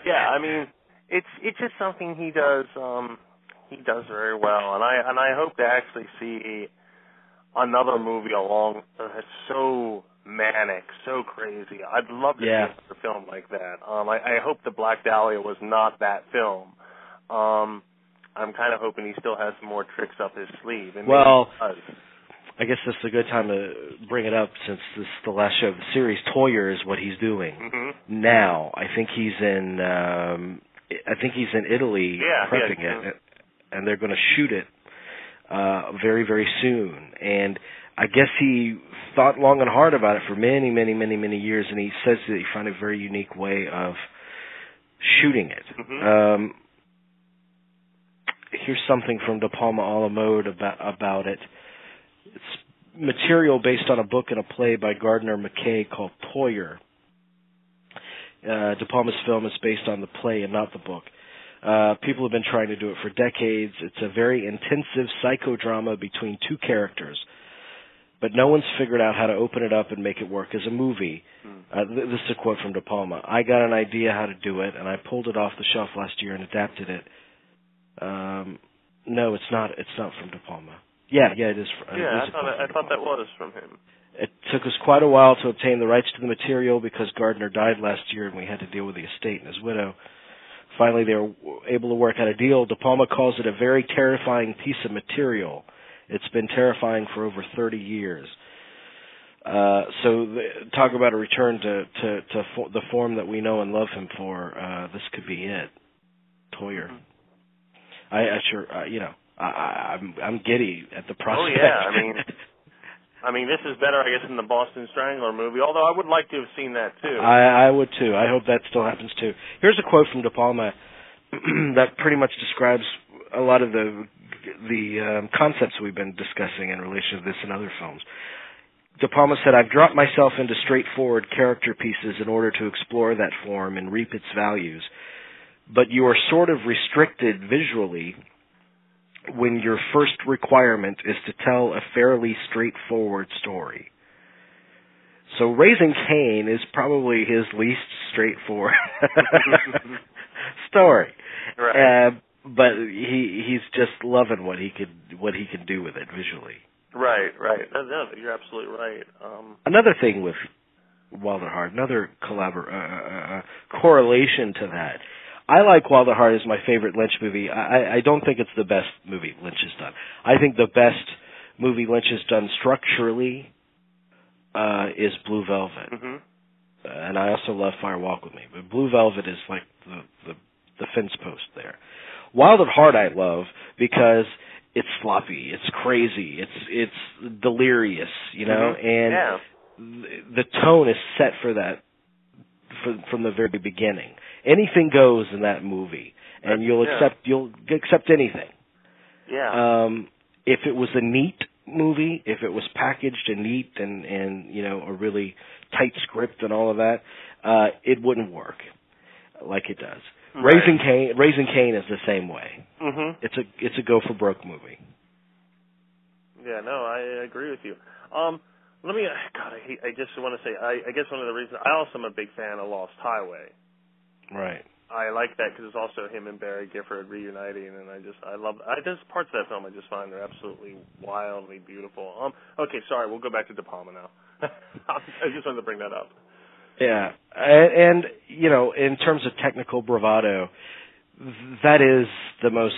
[SPEAKER 9] Yeah. I mean, it's just something he does. He does very well, and I hope to actually see another movie along that's so manic, so crazy. I'd love to see a film like that. I hope The Black Dahlia was not that film. I'm kind of hoping he still has some more tricks up his sleeve. And
[SPEAKER 2] well, I guess this is a good time to bring it up since this is the last show of the series. Toyer is what he's doing now. I think he's in Italy prepping it, and they're going to shoot it very, very soon. And I guess he thought long and hard about it for many, many, many, many years, and he says that he found a very unique way of shooting it. Here's something from De Palma a la mode about it. It's material based on a book and a play by Gardner McKay called Toyer. De Palma's film is based on the play and not the book. People have been trying to do it for decades. It's a very intensive psychodrama between two characters, but no one's figured out how to open it up and make it work as a movie. This is a quote from De Palma. I got an idea how to do it, and I pulled it off the shelf last year and adapted it. No, it's not. It's not from De Palma. Yeah, it is.
[SPEAKER 9] I thought that was from him.
[SPEAKER 2] It took us quite a while to obtain the rights to the material because Gardner died last year and we had to deal with the estate and his widow. Finally, they were able to work out a deal. De Palma calls it a very terrifying piece of material. It's been terrifying for over 30 years. Talk about a return to the form that we know and love him for. This could be it. Toyer. I'm giddy at the prospect.
[SPEAKER 9] Oh yeah, I mean, this is better, I guess, than the Boston Strangler movie. Although I would like to have seen that too.
[SPEAKER 2] I would too. I hope that still happens too. Here's a quote from De Palma that pretty much describes a lot of the concepts we've been discussing in relation to this and other films. De Palma said, "I've dropped myself into straightforward character pieces in order to explore that form and reap its values. But you are sort of restricted visually when your first requirement is to tell a fairly straightforward story." So Raising Cain is probably his least straightforward story.
[SPEAKER 9] Right.
[SPEAKER 2] But he's just loving what he can do with it visually.
[SPEAKER 9] Right. No, you're absolutely right.
[SPEAKER 2] Another thing with Wilder Heart, another correlation to that. I like Wilder Heart as my favorite Lynch movie. I don't think it's the best movie Lynch has done. I think the best movie Lynch has done structurally is Blue Velvet. Mm-hmm. And I also love Fire Walk With Me. But Blue Velvet is like the fence post there. Wilder Heart I love because it's sloppy, it's crazy, it's delirious, and the tone is set for that from the very beginning. Anything goes in that movie, and you'll accept anything.
[SPEAKER 9] Yeah.
[SPEAKER 2] If it was a neat movie, if it was packaged and neat and a really tight script and all of that, it wouldn't work like it does. Right. Raising Cain is the same way. Mm-hmm. It's a go for broke movie.
[SPEAKER 9] Yeah, no, I agree with you. I just want to say, I guess one of the reasons I also am a big fan of Lost Highway.
[SPEAKER 2] Right.
[SPEAKER 9] I like that because it's also him and Barry Gifford reuniting, and I love. There's parts of that film I just find they're absolutely wildly beautiful. Okay, sorry, we'll go back to De Palma now. I just wanted to bring that up.
[SPEAKER 2] Yeah, and in terms of technical bravado, that is the most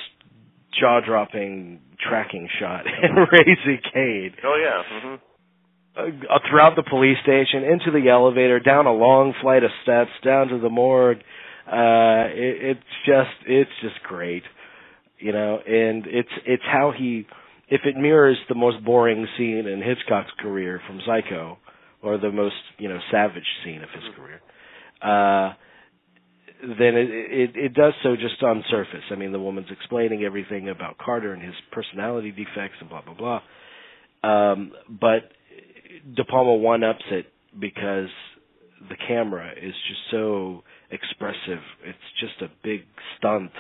[SPEAKER 2] jaw-dropping tracking shot in Raising Cain.
[SPEAKER 9] Oh yeah. Mm-hmm.
[SPEAKER 2] Throughout the police station, into the elevator, down a long flight of steps, down to the morgue. It's just great, and it's how if it mirrors the most boring scene in Hitchcock's career from Psycho, or the most, savage scene of his career, then it does so just on surface. I mean, the woman's explaining everything about Carter and his personality defects and blah, blah, blah. But De Palma one-ups it because the camera is just so expressive. It's just a big stunt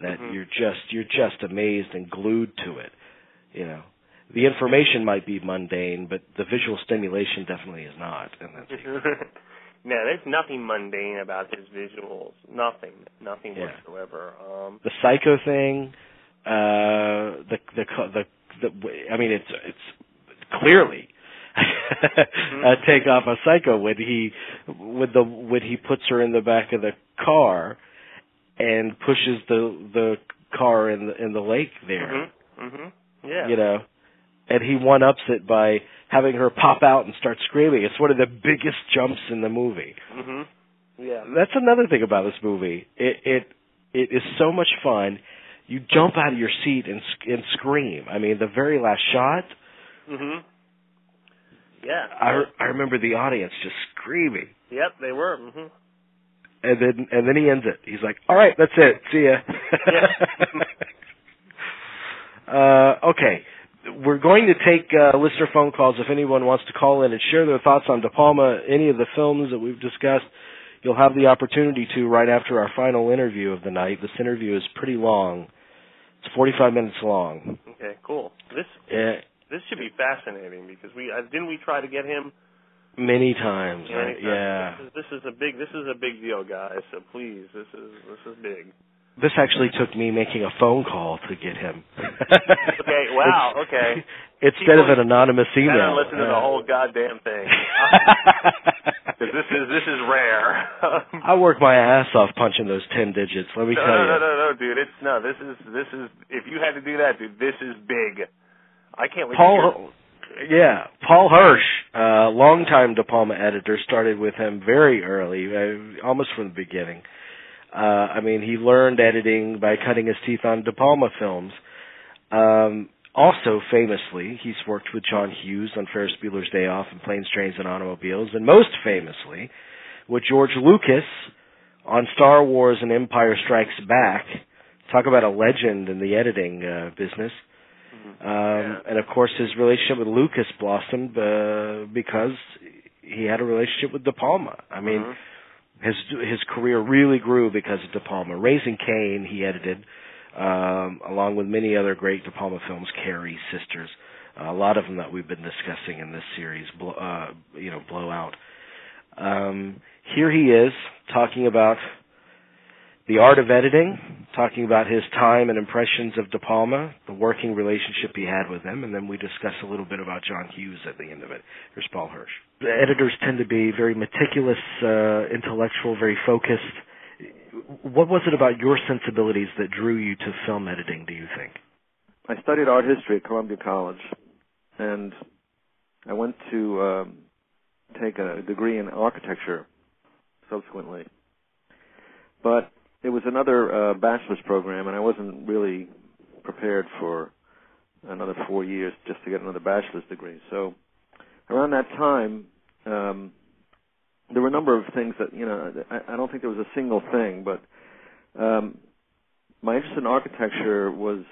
[SPEAKER 2] that you're just amazed and glued to it, The information might be mundane, but the visual stimulation definitely is not. And that's
[SPEAKER 9] no, there's nothing mundane about his visuals. Nothing whatsoever.
[SPEAKER 2] The Psycho thing, it's clearly a take off of Psycho when he puts her in the back of the car and pushes the car in the lake there.
[SPEAKER 9] Yeah.
[SPEAKER 2] And he one-ups it by having her pop out and start screaming. It's one of the biggest jumps in the movie.
[SPEAKER 9] Mm-hmm. Yeah.
[SPEAKER 2] That's another thing about this movie. It is so much fun. You jump out of your seat and scream. I mean, the very last shot.
[SPEAKER 9] Mm-hmm. Yeah.
[SPEAKER 2] I remember the audience just screaming.
[SPEAKER 9] Yep, they were. Mm-hmm.
[SPEAKER 2] And then he ends it. He's like, "All right, that's it. See ya." Yeah. Okay. We're going to take listener phone calls if anyone wants to call in and share their thoughts on De Palma, any of the films that we've discussed. you'll have the opportunity to right after our final interview of the night. This interview is pretty long. It's 45 minutes long.
[SPEAKER 9] Okay, cool. This should be fascinating because didn't we try to get him
[SPEAKER 2] many times.
[SPEAKER 9] Yeah. This is a big deal, guys. So please, this is big.
[SPEAKER 2] This actually took me making a phone call to get him.
[SPEAKER 9] Okay, wow, okay.
[SPEAKER 2] Instead of an anonymous email.
[SPEAKER 9] I don't listen to the whole goddamn thing. Because this is rare.
[SPEAKER 2] I work my ass off punching those 10 digits, let me tell you.
[SPEAKER 9] No, dude. This is if you had to do that, dude, this is big. I can't wait
[SPEAKER 2] Paul Hirsch, longtime De Palma editor, started with him very early, almost from the beginning. He learned editing by cutting his teeth on De Palma films. Also, famously, he's worked with John Hughes on Ferris Bueller's Day Off and Planes, Trains, and Automobiles, and most famously, with George Lucas on Star Wars and Empire Strikes Back. Talk about a legend in the editing business. And, of course, his relationship with Lucas blossomed because he had a relationship with De Palma. His career really grew because of De Palma. Raising Cain, he edited, along with many other great De Palma films, Carrie, Sisters, a lot of them that we've been discussing in this series, Blowout. Here he is talking about the art of editing, talking about his time and impressions of De Palma, the working relationship he had with him, and then we discuss a little bit about John Hughes at the end of it. Here's Paul Hirsch. The editors tend to be very meticulous, intellectual, very focused. What was it about your sensibilities that drew you to film editing, do you think?
[SPEAKER 11] I studied art history at Columbia College, and I went to take a degree in architecture subsequently. But it was another bachelor's program, and I wasn't really prepared for another 4 years just to get another bachelor's degree. So around that time, there were a number of things that, I don't think there was a single thing, but my interest in architecture was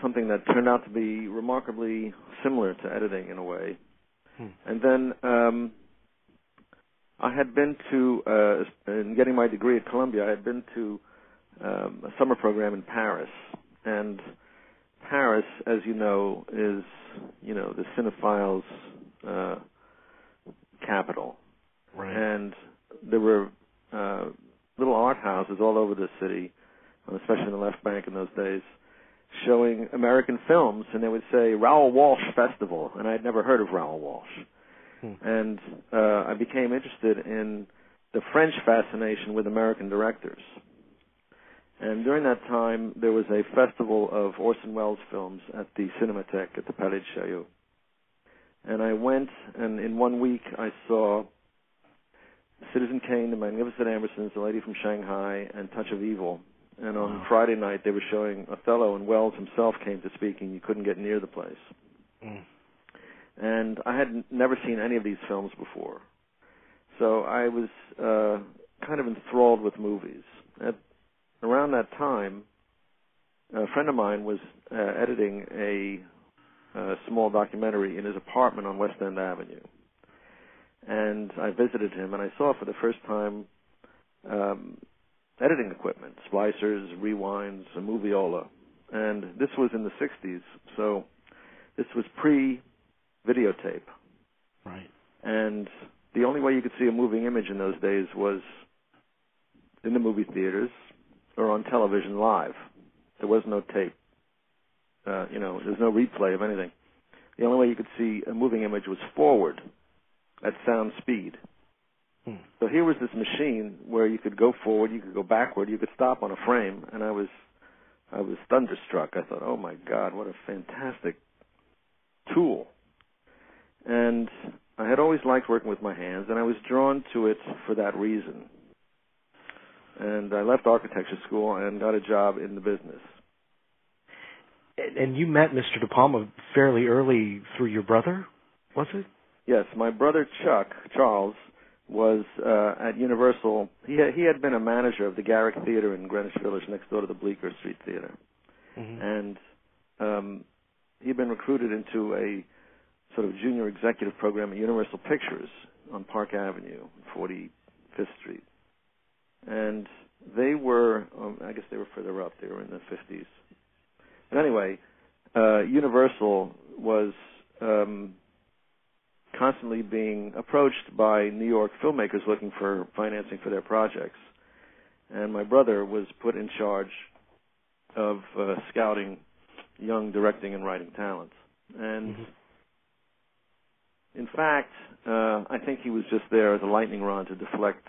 [SPEAKER 11] something that turned out to be remarkably similar to editing in a way. And then I had been to, in getting my degree at Columbia, I had been to a summer program in Paris. And Paris, as you know, is, the cinephiles' capital.
[SPEAKER 2] Right.
[SPEAKER 11] And there were little art houses all over the city, especially in the left bank in those days, showing American films, and they would say Raoul Walsh Festival, and I had never heard of Raoul Walsh. And I became interested in the French fascination with American directors. And during that time, there was a festival of Orson Welles films at the Cinematheque at the Palais de Chaillot. And I went, and in 1 week I saw Citizen Cain, The Magnificent Ambersons, The Lady from Shanghai, and Touch of Evil. And on Friday night they were showing Othello, and Welles himself came to speak, and you couldn't get near the place. And I had never seen any of these films before. So I was kind of enthralled with movies. Around that time, a friend of mine was editing a small documentary in his apartment on West End Avenue. And I visited him, and I saw for the first time editing equipment, splicers, rewinds, a moviola. And this was in the 60s, so this was pre-videotape.
[SPEAKER 2] Right.
[SPEAKER 11] And the only way you could see a moving image in those days was in the movie theaters or on television live. There was no tape. There's no replay of anything. The only way you could see a moving image was forward at sound speed. So here was this machine where you could go forward, you could go backward, you could stop on a frame, and I was thunderstruck. I thought, oh my God, what a fantastic tool. And I had always liked working with my hands, and I was drawn to it for that reason. And I left architecture school and got a job in the business.
[SPEAKER 2] And you met Mr. De Palma fairly early through your brother, was it?
[SPEAKER 11] Yes, my brother Charles, was at Universal. He had been a manager of the Garrick Theater in Greenwich Village next door to the Bleecker Street Theater. And he'd been recruited into a sort of junior executive program at Universal Pictures on Park Avenue, 45th Street. And they were, I guess they were further up. They were in the 50s. But anyway, Universal was constantly being approached by New York filmmakers looking for financing for their projects. And my brother was put in charge of scouting young directing and writing talents. And in fact, I think he was just there as a lightning rod to deflect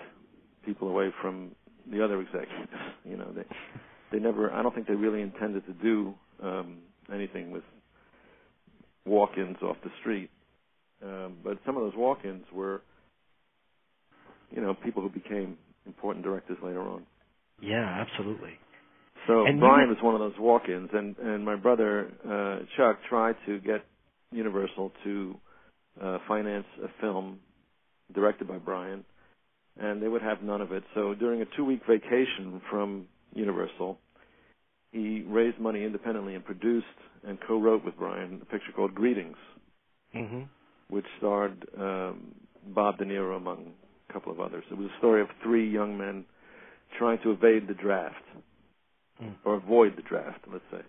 [SPEAKER 11] people away from the other executives. You know, they never, I don't think they really intended to do anything with walk-ins off the street. But some of those walk-ins were, you know, people who became important directors later on.
[SPEAKER 2] Yeah, absolutely.
[SPEAKER 11] So and Brian was one of those walk-ins, and my brother Chuck tried to get Universal to finance a film directed by Brian, and they would have none of it. So during a 2-week vacation from Universal, he raised money independently and produced and co-wrote with Brian a picture called Greetings, which starred Bob De Niro among a couple of others. It was a story of 3 young men trying to evade the draft, or avoid the draft, let's say.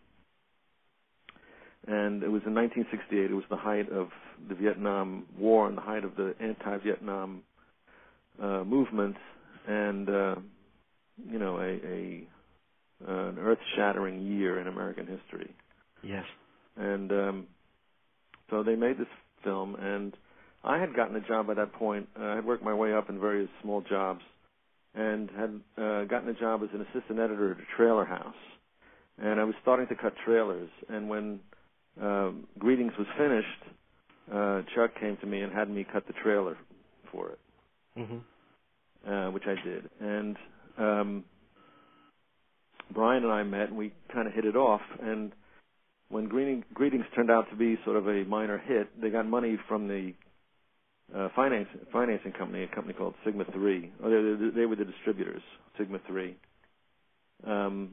[SPEAKER 11] And it was in 1968. It was the height of the Vietnam War and the height of the anti-Vietnam movement, and you know, an earth-shattering year in American history.
[SPEAKER 2] Yes. And
[SPEAKER 11] so they made this film, and I had gotten a job by that point. I had worked my way up in various small jobs, and had gotten a job as an assistant editor at a trailer house. And I was starting to cut trailers, and when Greetings was finished, Chuck came to me and had me cut the trailer for it, which I did. And Brian and I met, and we kind of hit it off. And when Greetings turned out to be sort of a minor hit, they got money from the financing company, a company called Sigma 3. They were the distributors, Sigma 3, to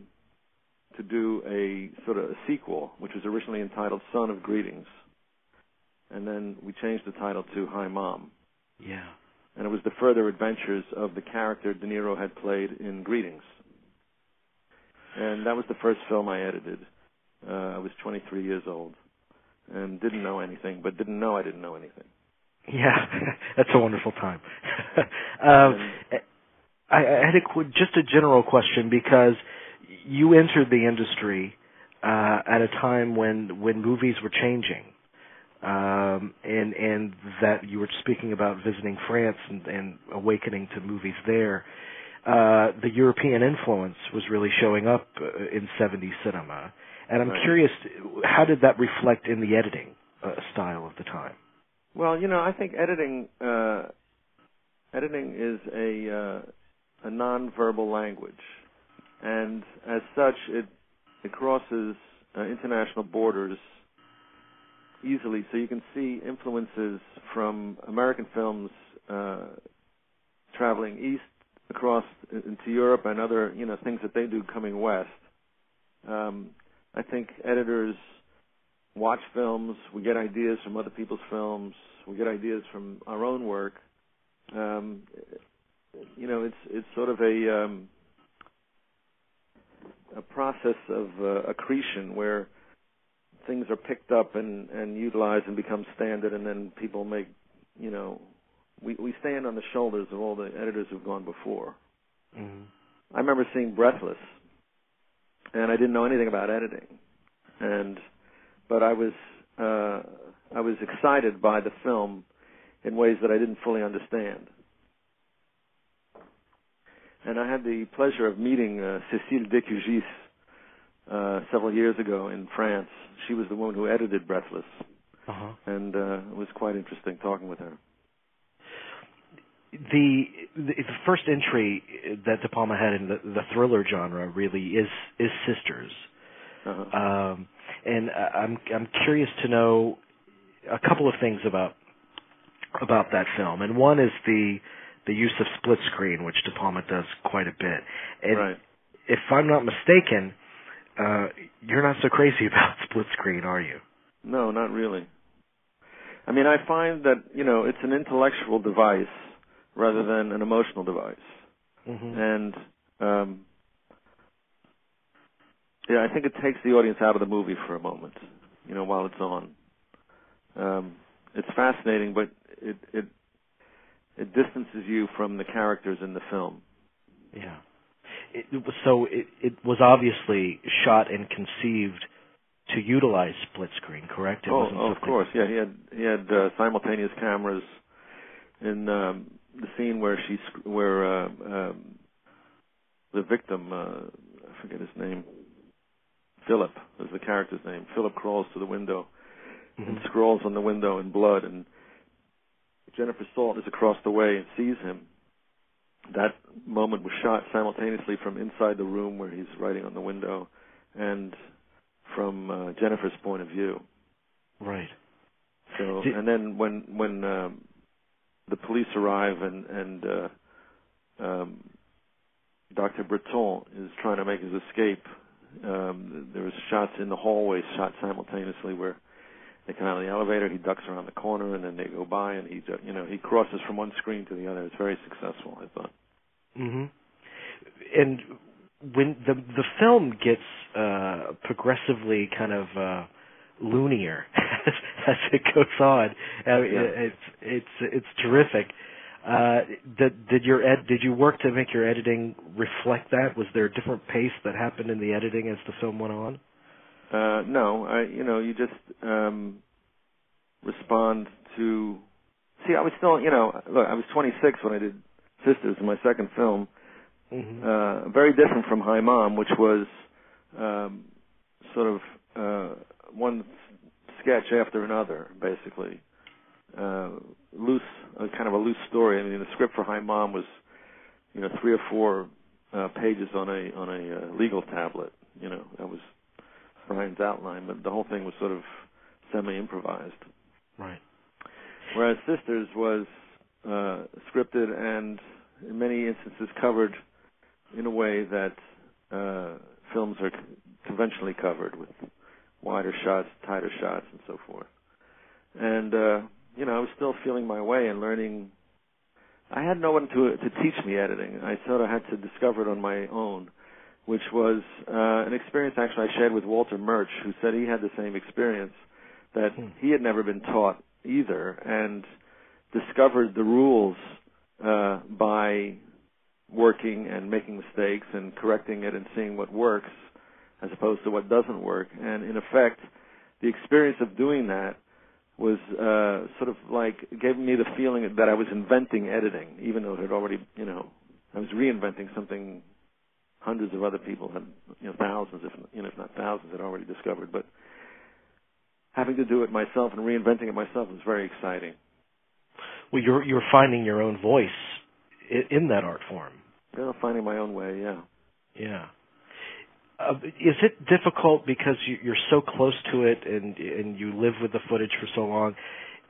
[SPEAKER 11] do a sort of a sequel, which was originally entitled Son of Greetings. And then we changed the title to Hi, Mom.
[SPEAKER 2] Yeah.
[SPEAKER 11] And it was the further adventures of the character De Niro had played in Greetings. And that was the first film I edited. I was 23 years old and didn't know anything, but didn't know I didn't know anything.
[SPEAKER 2] Yeah, that's a wonderful time. I had just a general question, because you entered the industry at a time when movies were changing, and that you were speaking about visiting France and awakening to movies there. The European influence was really showing up in 70s cinema, and I'm curious, how did that reflect in the editing style of the time?
[SPEAKER 11] Well, you know, I think editing is a nonverbal language, and as such, it crosses international borders easily. So you can see influences from American films traveling east across into Europe and other, you know, things that they do coming west. I think editors watch films, we get ideas from other people's films, we get ideas from our own work. You know, it's sort of a process of accretion where things are picked up and utilized and become standard, and then people make, you know, we stand on the shoulders of all the editors who've gone before. I remember seeing Breathless, and I didn't know anything about editing, but I was excited by the film in ways that I didn't fully understand. And I had the pleasure of meeting Cécile Descugis several years ago in France. She was the woman who edited Breathless, and it was quite interesting talking with her.
[SPEAKER 2] The first entry that De Palma had in the thriller genre really is Sisters. And I'm curious to know a couple of things about that film, and one is the use of split screen, which De Palma does quite a bit. And if I'm not mistaken, you're not so crazy about split screen, are you?
[SPEAKER 11] No, not really. I mean, I find that, it's an intellectual device rather than an emotional device.
[SPEAKER 2] Mm-hmm.
[SPEAKER 11] And, I think it takes the audience out of the movie for a moment, while it's on. It's fascinating, but it distances you from the characters in the film.
[SPEAKER 2] Yeah. It was obviously shot and conceived to utilize split screen, correct?
[SPEAKER 11] Of course, yeah. He had simultaneous cameras in the scene where the victim, I forget his name, Philip is the character's name. Philip crawls to the window and scrawls on the window in blood, and Jennifer Salt is across the way and sees him. That moment was shot simultaneously from inside the room where he's writing on the window and from Jennifer's point of view.
[SPEAKER 2] Right.
[SPEAKER 11] So, and then when the police arrive and Dr. Breton is trying to make his escape, there was shots in the hallway shot simultaneously where they come out of the elevator, he ducks around the corner, and then they go by, and he crosses from one screen to the other. It's very successful, I thought.
[SPEAKER 2] Mm-hmm. And when the film gets progressively kind of loonier as it goes on, it's terrific. Did you work to make your editing reflect that? Was there a different pace that happened in the editing as the film went on?
[SPEAKER 11] No, you just respond to. See, I was still, look, I was 26 when I did Sisters, my second film. Mm-hmm. Very different from Hi Mom, which was sort of one sketch after another, basically. Loose, kind of a loose story. I mean, the script for Hi Mom was, 3 or 4 pages on a legal tablet. That was Brian's outline, but the whole thing was sort of semi-improvised.
[SPEAKER 2] Right.
[SPEAKER 11] Whereas Sisters was scripted and in many instances covered in a way that films are conventionally covered, with wider shots, tighter shots, and so forth. And, I was still feeling my way and learning. I had no one to teach me editing. I sort of had to discover it on my own, which was an experience actually I shared with Walter Murch, who said he had the same experience, that he had never been taught either, and discovered the rules by working and making mistakes and correcting it and seeing what works as opposed to what doesn't work. And in effect, the experience of doing that was sort of like gave me the feeling that I was inventing editing, even though it had already, I was reinventing something hundreds of other people had, thousands, if not thousands, had already discovered. But having to do it myself and reinventing it myself was very exciting.
[SPEAKER 2] Well, you're finding your own voice in that art form.
[SPEAKER 11] Finding my own way, yeah.
[SPEAKER 2] Yeah. Is it difficult because you're so close to it and you live with the footage for so long?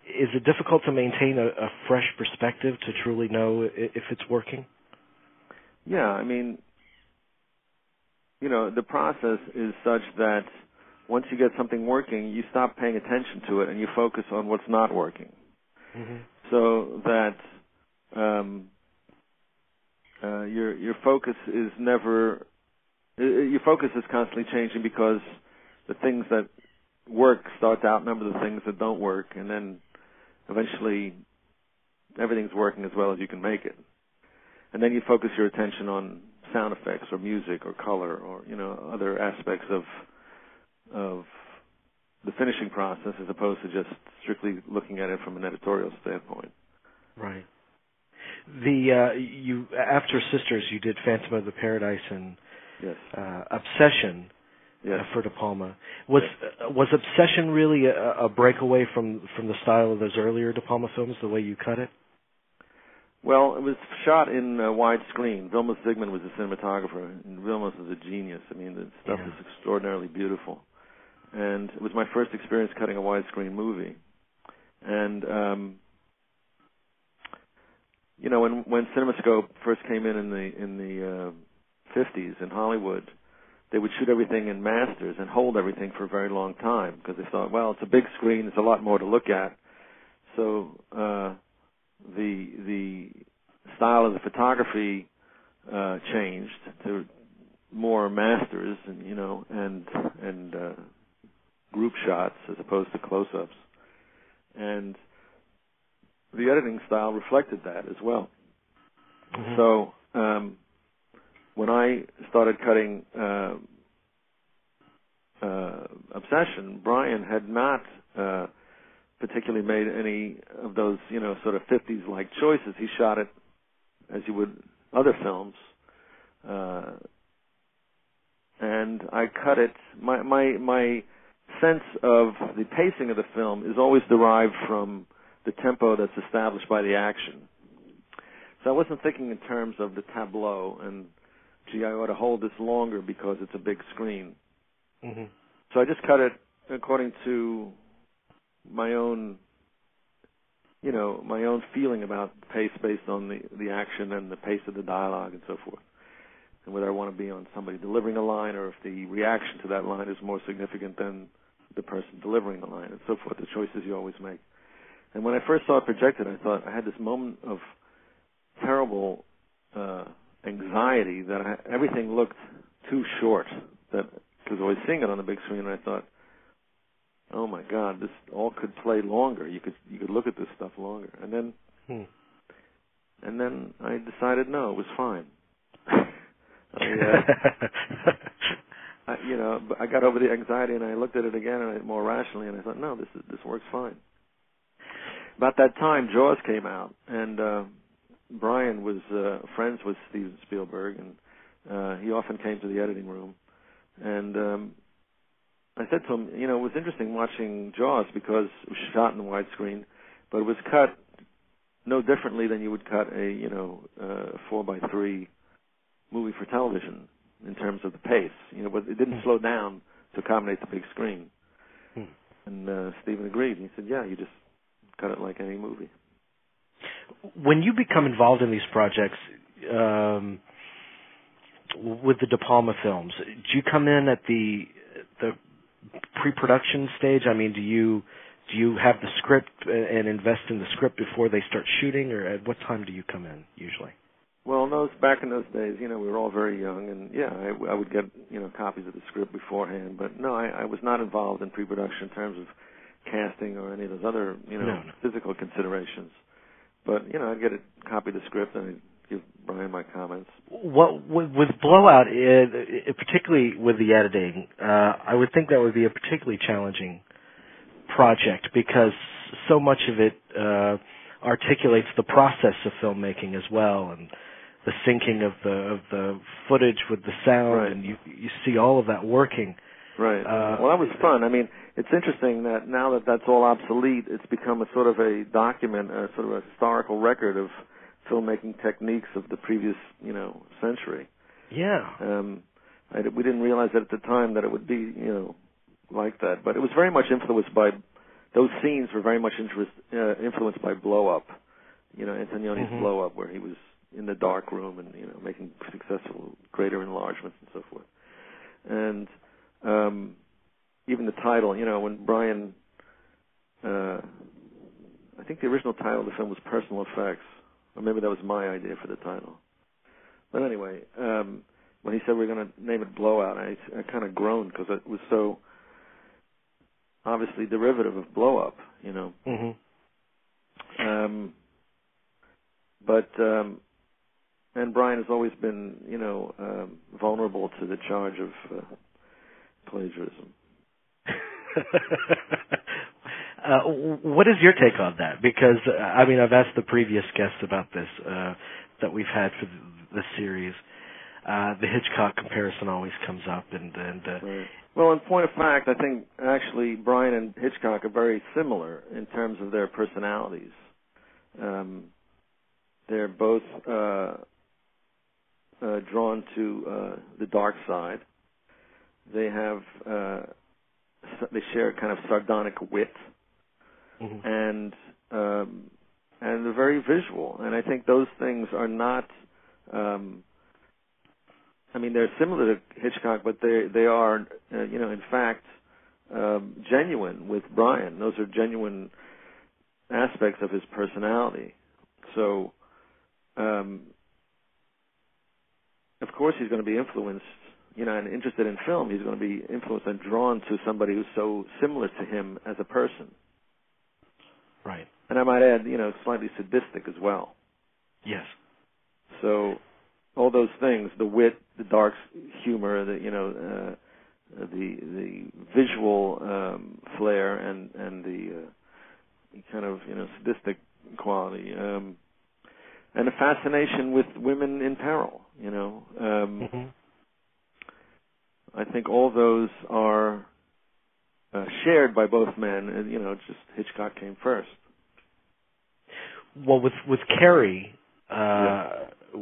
[SPEAKER 2] Is it difficult to maintain a fresh perspective to truly know if it's working?
[SPEAKER 11] Yeah, I mean, the process is such that once you get something working, you stop paying attention to it and you focus on what's not working. Mm-hmm. So that your focus is never. Your focus is constantly changing because the things that work start to outnumber the things that don't work, and then eventually everything's working as well as you can make it. And then you focus your attention on sound effects or music or color or other aspects of the finishing process as opposed to just strictly looking at it from an editorial standpoint.
[SPEAKER 2] Right. You after Sisters, you did Phantom of the Paradise and
[SPEAKER 11] yes.
[SPEAKER 2] Obsession,
[SPEAKER 11] yes.
[SPEAKER 2] For De Palma. Was Obsession really a breakaway from the style of those earlier De Palma films, the way you cut it?
[SPEAKER 11] Well, it was shot in widescreen. Vilmos Zsigmond was the cinematographer, and Vilmos is a genius. I mean, the stuff is extraordinarily beautiful. And it was my first experience cutting a widescreen movie. And, when CinemaScope first came in the 50s in Hollywood, they would shoot everything in masters and hold everything for a very long time because they thought, well, it's a big screen, there's a lot more to look at. So the style of the photography changed to more masters and group shots as opposed to close-ups, and the editing style reflected that as well. Mm-hmm. So when I started cutting Obsession, Brian had not particularly made any of those sort of 50s-like choices. He shot it as you would other films, and I cut it. My sense of the pacing of the film is always derived from the tempo that's established by the action. So I wasn't thinking in terms of the tableau and, gee, I ought to hold this longer because it's a big screen. Mm-hmm. So I just cut it according to my own feeling about the pace based on the action and the pace of the dialogue and so forth, and whether I want to be on somebody delivering a line or if the reaction to that line is more significant than the person delivering the line and so forth, the choices you always make. And when I first saw it projected, I thought I had this moment of terrible anxiety that everything looked too short, because I was seeing it on the big screen, and I thought, oh my God, this all could play longer. You could look at this stuff longer. And then I decided no, it was fine. I got over the anxiety and I looked at it again and more rationally, and I thought, no, this works fine. About that time, Jaws came out, and Brian was friends with Steven Spielberg, and he often came to the editing room. And I said to him, it was interesting watching Jaws because it was shot in widescreen, but it was cut no differently than you would cut a 4:3 movie for television in terms of the pace. But it didn't slow down to accommodate the big screen. And Steven agreed. He said, yeah, you just cut it like any movie.
[SPEAKER 2] When you become involved in these projects, with the De Palma films, do you come in at the pre-production stage? I mean, do you have the script and invest in the script before they start shooting, or at what time do you come in usually?
[SPEAKER 11] Well, back in those days, we were all very young, and I would get copies of the script beforehand. But no, I was not involved in pre-production in terms of casting or any of those other physical considerations. But I'd get a copy of the script and I'd give Brian my comments.
[SPEAKER 2] With Blowout, particularly with the editing, I would think that would be a particularly challenging project because so much of it articulates the process of filmmaking as well, and the syncing of the footage with the sound,
[SPEAKER 11] right.
[SPEAKER 2] And you see all of that working.
[SPEAKER 11] Right. Well, that was fun. I mean, it's interesting that now that that's all obsolete, it's become a sort of a document, a sort of a historical record of filmmaking techniques of the previous, century.
[SPEAKER 2] Yeah.
[SPEAKER 11] We didn't realize that at the time that it would be, like that. But it was very much influenced by, those scenes were very much influenced by Blow Up, Antonioni's Blow Up, where he was in the dark room and, making successful greater enlargements and so forth. And even the title, when Brian, I think the original title of the film was Personal Effects, or maybe that was my idea for the title. But anyway, when he said we're going to name it Blowout, I kind of groaned because it was so obviously derivative of Blow Up, and Brian has always been, vulnerable to the charge of plagiarism.
[SPEAKER 2] What is your take on that? Because, I've asked the previous guests about this, that we've had for the series. The Hitchcock comparison always comes up.
[SPEAKER 11] Right. Well, in point of fact, I think actually Brian and Hitchcock are very similar in terms of their personalities. They're both drawn to the dark side. They have they share kind of sardonic wit, and they're very visual. And I think those things are not. They're similar to Hitchcock, but they are, in fact, genuine with Brian. Those are genuine aspects of his personality. So, of course, he's going to be influenced, and interested in film. He's going to be influenced and drawn to somebody who's so similar to him as a person.
[SPEAKER 2] Right.
[SPEAKER 11] And I might add, slightly sadistic as well.
[SPEAKER 2] Yes.
[SPEAKER 11] So, all those things, the wit, the dark humor, the visual flair, and the kind of sadistic quality, and a fascination with women in peril. I think all those are shared by both men, and it's just Hitchcock came first.
[SPEAKER 2] Well, with Carrie,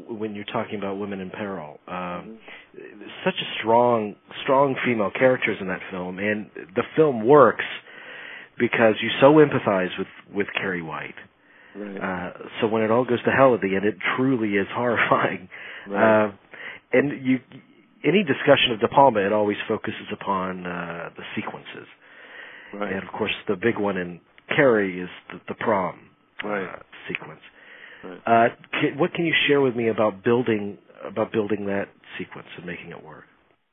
[SPEAKER 2] when you're talking about women in peril, such a strong female characters in that film, and the film works because you so empathize with Carrie White.
[SPEAKER 11] Right.
[SPEAKER 2] So when it all goes to hell at the end, it truly is horrifying.
[SPEAKER 11] Right.
[SPEAKER 2] And any discussion of De Palma, it always focuses upon the sequences.
[SPEAKER 11] Right.
[SPEAKER 2] And of course, the big one in Carrie is the prom sequence.
[SPEAKER 11] Right.
[SPEAKER 2] What can you share with me about building that sequence and making it work?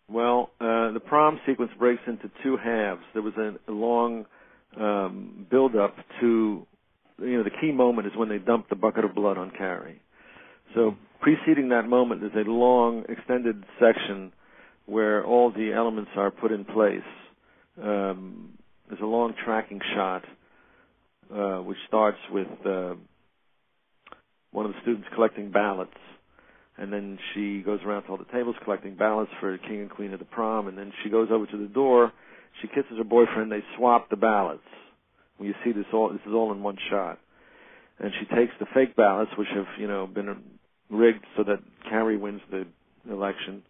[SPEAKER 11] Well, the prom sequence breaks into two halves. There was a long build-up to, the key moment is when they dump the bucket of blood on Carrie. So preceding that moment is a long, extended section where all the elements are put in place. There's a long tracking shot which starts with one of the students collecting ballots, and then she goes around to all the tables collecting ballots for the king and queen of the prom, and then she goes over to the door, she kisses her boyfriend, they swap the ballots. When you see this is all in one shot. And she takes the fake ballots, which have, been rigged so that Carrie wins the election,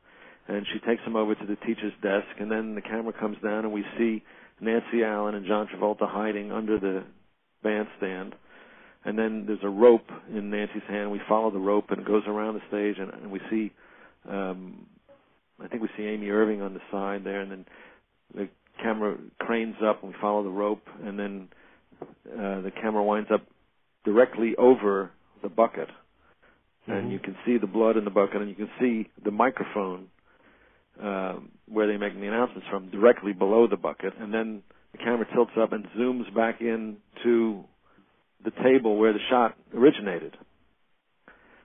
[SPEAKER 11] and she takes them over to the teacher's desk, and then the camera comes down and we see Nancy Allen and John Travolta hiding under the bandstand. And then there's a rope in Nancy's hand. We follow the rope, and it goes around the stage, and we see, I think we see Amy Irving on the side there, and then the camera cranes up, and we follow the rope, and then the camera winds up directly over the bucket. And you can see the blood in the bucket, and you can see the microphone where they make the announcements from directly below the bucket, and then the camera tilts up and zooms back in to the table where the shot originated.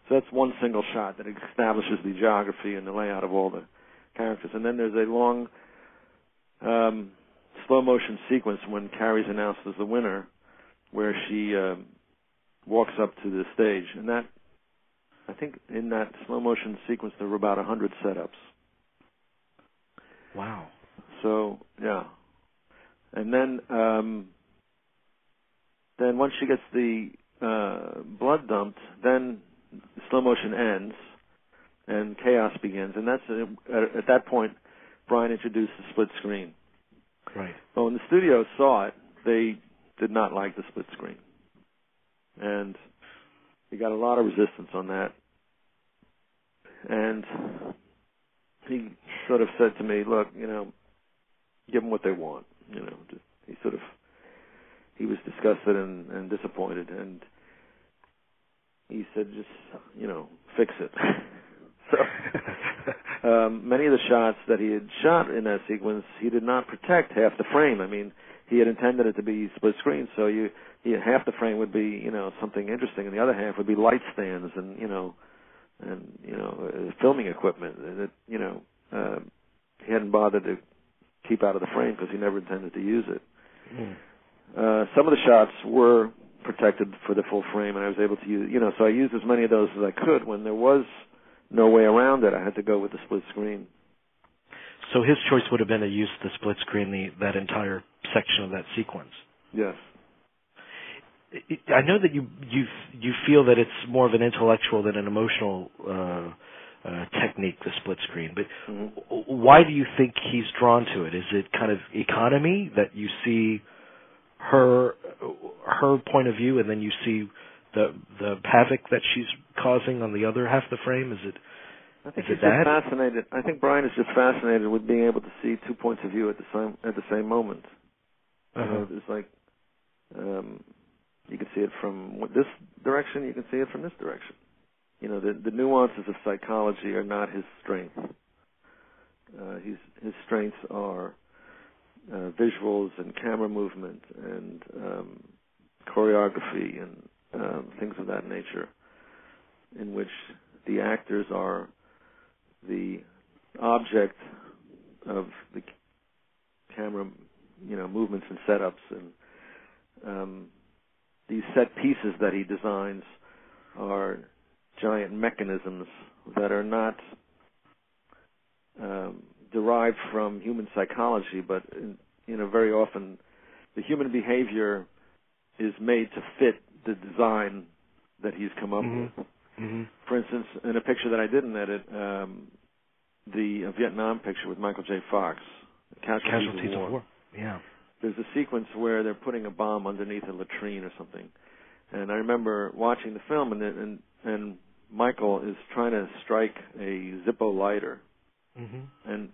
[SPEAKER 11] So that's one single shot that establishes the geography and the layout of all the characters. And then there's a long slow-motion sequence when Carrie's announced as the winner, where she walks up to the stage. And that, I think in that slow-motion sequence there were about 100 setups.
[SPEAKER 2] Wow.
[SPEAKER 11] So, yeah. And then once she gets the blood dumped, then the slow motion ends and chaos begins. And that's at that point, Brian introduced the split screen.
[SPEAKER 2] Right.
[SPEAKER 11] Well, when the studio saw it, they did not like the split screen. And he got a lot of resistance on that. And he sort of said to me, look, give them what they want. He was disgusted and disappointed, and he said, just, fix it. So many of the shots that he had shot in that sequence, he did not protect half the frame. I mean, he had intended it to be split screen, so half the frame would be, something interesting, and the other half would be light stands and filming equipment that, he hadn't bothered to keep out of the frame because he never intended to use it. Some of the shots were protected for the full frame, and I was able to use, so I used as many of those as I could. When there was no way around it, I had to go with the split screen.
[SPEAKER 2] So his choice would have been to use the split screen, that entire section of that sequence.
[SPEAKER 11] Yes.
[SPEAKER 2] I know that you feel that it's more of an intellectual than an emotional technique, the split screen. But why do you think he's drawn to it? Is it kind of economy that you see her point of view, and then you see the havoc that she's causing on the other half of the frame? Is it?
[SPEAKER 11] I think he's just fascinated. I think Brian is just fascinated with being able to see 2 points of view at the same moment. It's like You can see it from this direction. You can see it from this direction. You know, the nuances of psychology are not his strength. His strengths are visuals and camera movement and choreography and things of that nature, in which the actors are the object of the camera, you know, movements and setups, and these set pieces that he designs are giant mechanisms that are not derived from human psychology, but very often the human behavior is made to fit the design that he's come up with. Mm-hmm. For instance, in a picture that I didn't edit, the Vietnam picture with Michael J. Fox, Casualties of War.
[SPEAKER 2] Yeah.
[SPEAKER 11] There's a sequence where they're putting a bomb underneath a latrine or something, and I remember watching the film, and Michael is trying to strike a Zippo lighter, and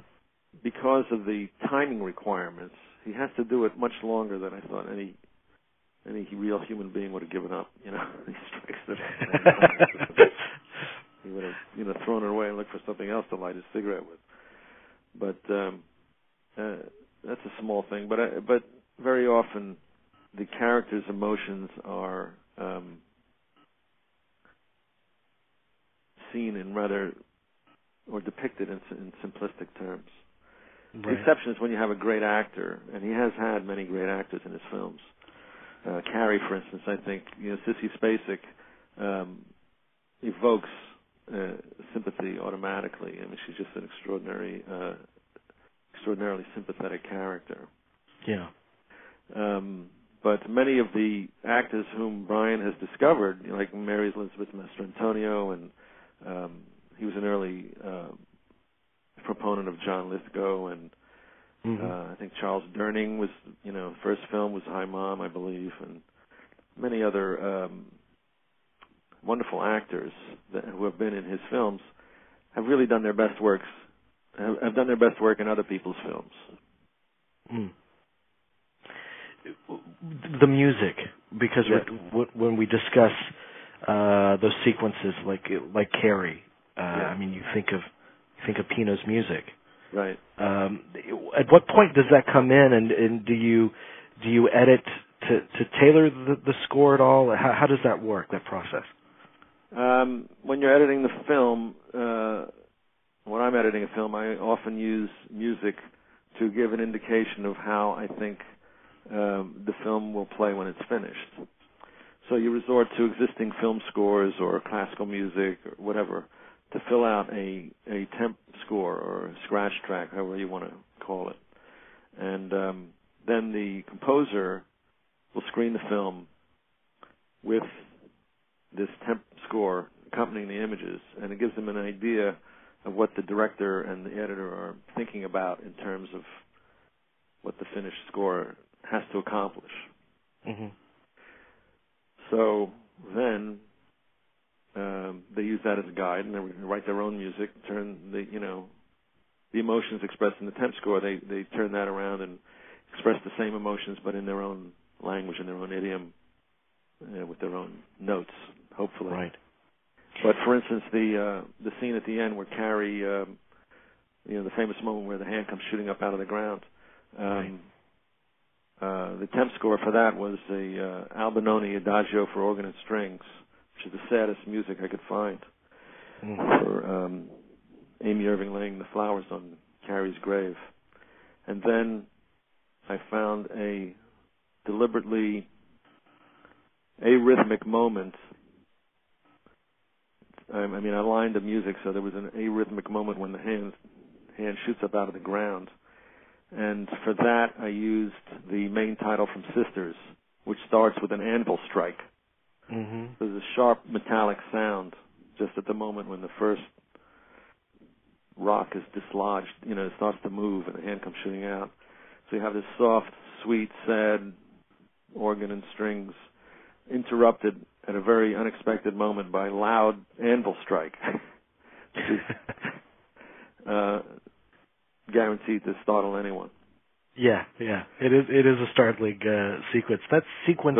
[SPEAKER 11] because of the timing requirements, he has to do it much longer than I thought any real human being would have given up. You know, he strikes it. He would have, thrown it away and looked for something else to light his cigarette with. But that's a small thing. But very often, the character's emotions are seen in or depicted in simplistic terms. Right. The exception is when you have a great actor, and he has had many great actors in his films. Carrie, for instance, I think Sissy Spacek evokes sympathy automatically. I mean, she's just an extraordinarily sympathetic character.
[SPEAKER 2] Yeah.
[SPEAKER 11] But many of the actors whom Brian has discovered, like Mary Elizabeth Mastrantonio, and he was an early proponent of John Lithgow, and I think Charles Durning was, first film was Hi Mom, I believe, and many other wonderful actors who have been in his films have really done their best work in other people's films.
[SPEAKER 2] Mm. The music, because when we discuss those sequences, like Carrie, I mean, you think of Pino's music,
[SPEAKER 11] right?
[SPEAKER 2] At what point does that come in, and do you edit to tailor the score at all? How does that work? That process?
[SPEAKER 11] When you're editing the film, when I'm editing a film, I often use music to give an indication of how I think the film will play when it's finished. So you resort to existing film scores or classical music or whatever to fill out a temp score or a scratch track, however you want to call it. And then the composer will screen the film with this temp score accompanying the images, and it gives them an idea of what the director and the editor are thinking about in terms of what the finished score has to accomplish. Mm-hmm. So then they use that as a guide, and they write their own music, turn the emotions expressed in the temp score, they turn that around and express the same emotions but in their own language, in their own idiom, with their own notes, hopefully.
[SPEAKER 2] Right.
[SPEAKER 11] But for instance, the scene at the end where Carrie, the famous moment where the hand comes shooting up out of the ground, the temp score for that was the Albinoni Adagio for organ and strings, which is the saddest music I could find, for Amy Irving laying the flowers on Carrie's grave. And then I found a deliberately arrhythmic moment. I lined the music so there was an arrhythmic moment when the hand shoots up out of the ground. And for that, I used the main title from Sisters, which starts with an anvil strike. Mm-hmm. There's a sharp metallic sound just at the moment when the first rock is dislodged. It starts to move and the hand comes shooting out. So you have this soft, sweet, sad organ and strings interrupted at a very unexpected moment by loud anvil strike, which is guaranteed to startle anyone.
[SPEAKER 2] Yeah, it is a startling sequence. That sequence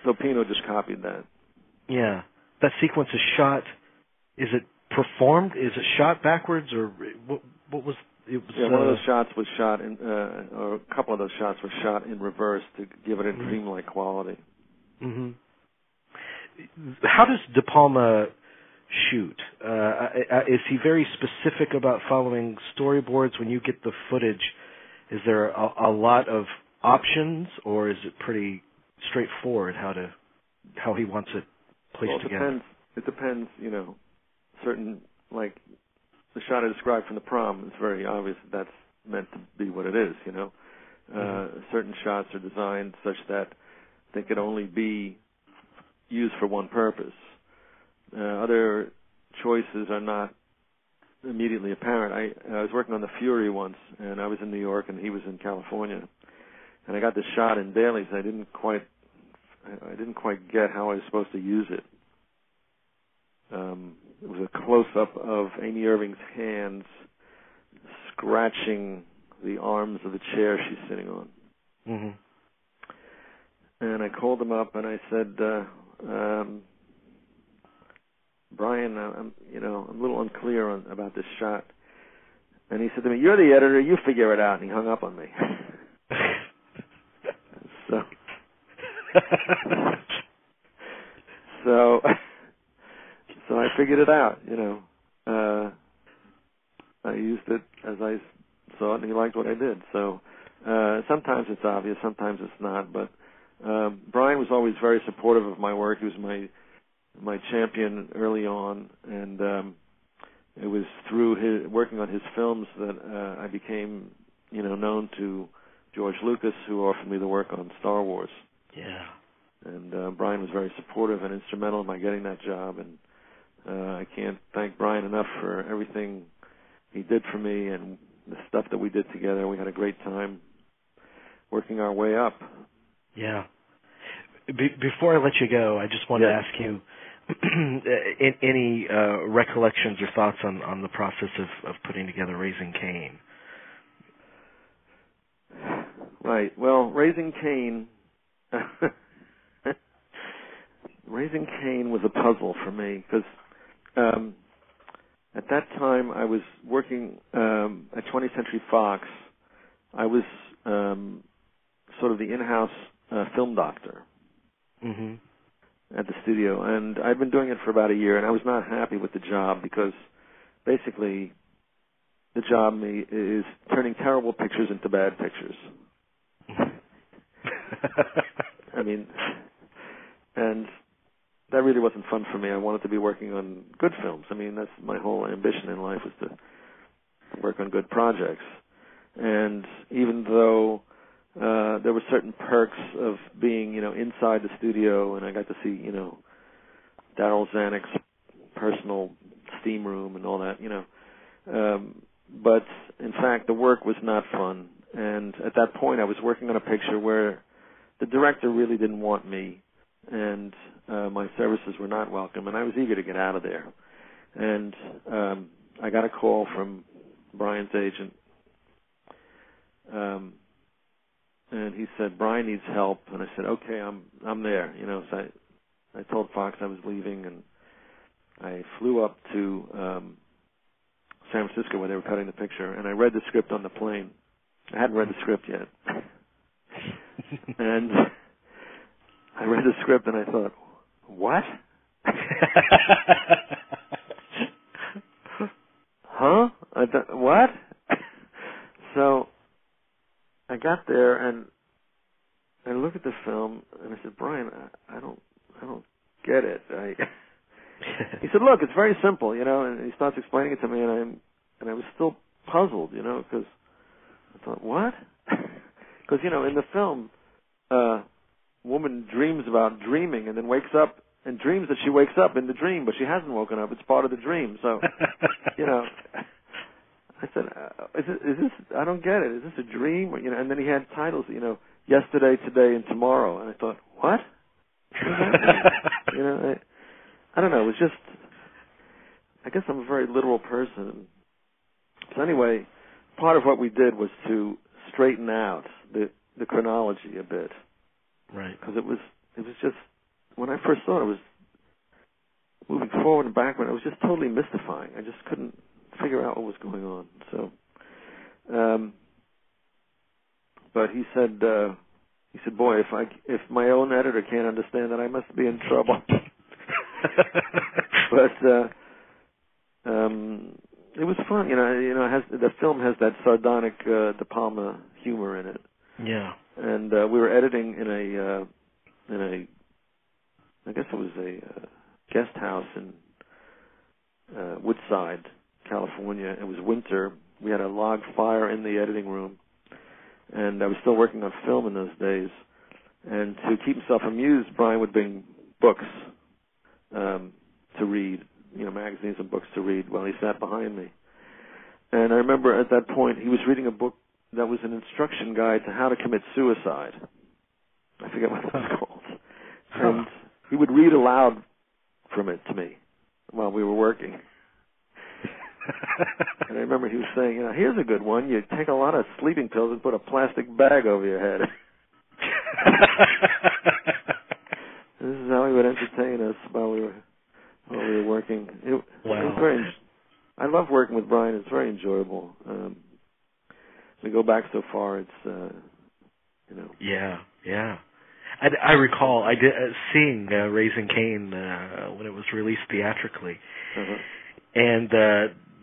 [SPEAKER 11] So Pino just copied that.
[SPEAKER 2] Yeah. That sequence is shot, is it performed? Is it shot backwards, or what was it? Was,
[SPEAKER 11] one of those shots was shot in, or a couple of those shots were shot in reverse to give it a dreamlike quality.
[SPEAKER 2] Mm-hmm. How does De Palma shoot? Is he very specific about following storyboards when you get the footage? Is there a lot of options, or is it pretty straightforward how he wants it placed together?
[SPEAKER 11] It depends, certain, like the shot I described from the prom, it's very obvious that's meant to be what it is, Certain shots are designed such that they could only be used for one purpose. Other choices are not immediately apparent. I was working on The Fury once, and I was in New York and he was in California, and I got this shot in dailies. I didn't quite get how I was supposed to use it. It was a close-up of Amy Irving's hands scratching the arms of the chair she's sitting on.
[SPEAKER 2] Mm-hmm.
[SPEAKER 11] And I called him up and I said, Brian, I'm a little unclear about this shot. And he said to me, "You're the editor, you figure it out." And he hung up on me. So I figured it out, I used it as I saw it, and he liked what I did. So sometimes it's obvious, sometimes it's not. But Brian was always very supportive of my work. He was my champion early on, and it was through his working on his films that I became, known to George Lucas, who offered me the work on Star Wars.
[SPEAKER 2] Yeah.
[SPEAKER 11] And Brian was very supportive and instrumental in my getting that job, and I can't thank Brian enough for everything he did for me and the stuff that we did together. We had a great time working our way up.
[SPEAKER 2] Yeah. Before I let you go, I just want to ask you any recollections or thoughts on the process of putting together Raising Cain.
[SPEAKER 11] Right. Well, Raising Cain was a puzzle for me because at that time I was working at 20th Century Fox. I was sort of the in-house film doctor at the studio, and I'd been doing it for about a year, and I was not happy with the job because basically the job is turning terrible pictures into bad pictures. I mean, and that really wasn't fun for me. I wanted to be working on good films. I mean, that's my whole ambition in life, was to work on good projects. And even though there were certain perks of being, inside the studio, and I got to see, Darryl Zanuck's personal steam room and all that, but in fact, the work was not fun. And at that point, I was working on a picture where the director really didn't want me, and my services were not welcome, and I was eager to get out of there. And I got a call from Brian's agent, and he said, "Brian needs help." And I said, "Okay, I'm there." So I told Fox I was leaving, and I flew up to San Francisco where they were cutting the picture, and I read the script on the plane. I hadn't read the script yet. And I read the script and I thought, what? Huh? What? So I got there and I looked at the film and I said, "Brian, I don't get it." He said, "Look, it's very simple, and he starts explaining it to me, and I was still puzzled, because I thought, what? Because, in the film, woman dreams about dreaming and then wakes up and dreams that she wakes up in the dream, but she hasn't woken up. It's part of the dream. So, I said, is this, I don't get it. Is this a dream? Or, and then he had titles, yesterday, today, and tomorrow. And I thought, what? I don't know. It was just, I guess I'm a very literal person. So anyway, part of what we did was to straighten out the chronology a bit.
[SPEAKER 2] Right.
[SPEAKER 11] Because it was it was just, when I first saw it, it was moving forward and backward. It was just totally mystifying. I just couldn't figure out what was going on. So, but he said, boy, if my own editor can't understand it, I must be in trouble. But it was fun, the film has that sardonic De Palma humor in it.
[SPEAKER 2] Yeah. And
[SPEAKER 11] we were editing in a I guess it was a guest house in Woodside, California. It was winter. We had a log fire in the editing room, and I was still working on film in those days. And to keep himself amused, Brian would bring books to read, magazines and books to read while he sat behind me. And I remember at that point he was reading a book that was an instruction guide to how to commit suicide. I forget what it was called. And he would read aloud from it to me while we were working. And I remember he was saying, here's a good one. You take a lot of sleeping pills and put a plastic bag over your head. This is how he would entertain us while we were working. It was I love working with Brian. It's very enjoyable. We go back so far. It's
[SPEAKER 2] Yeah. I recall seeing Raising Cain when it was released theatrically, and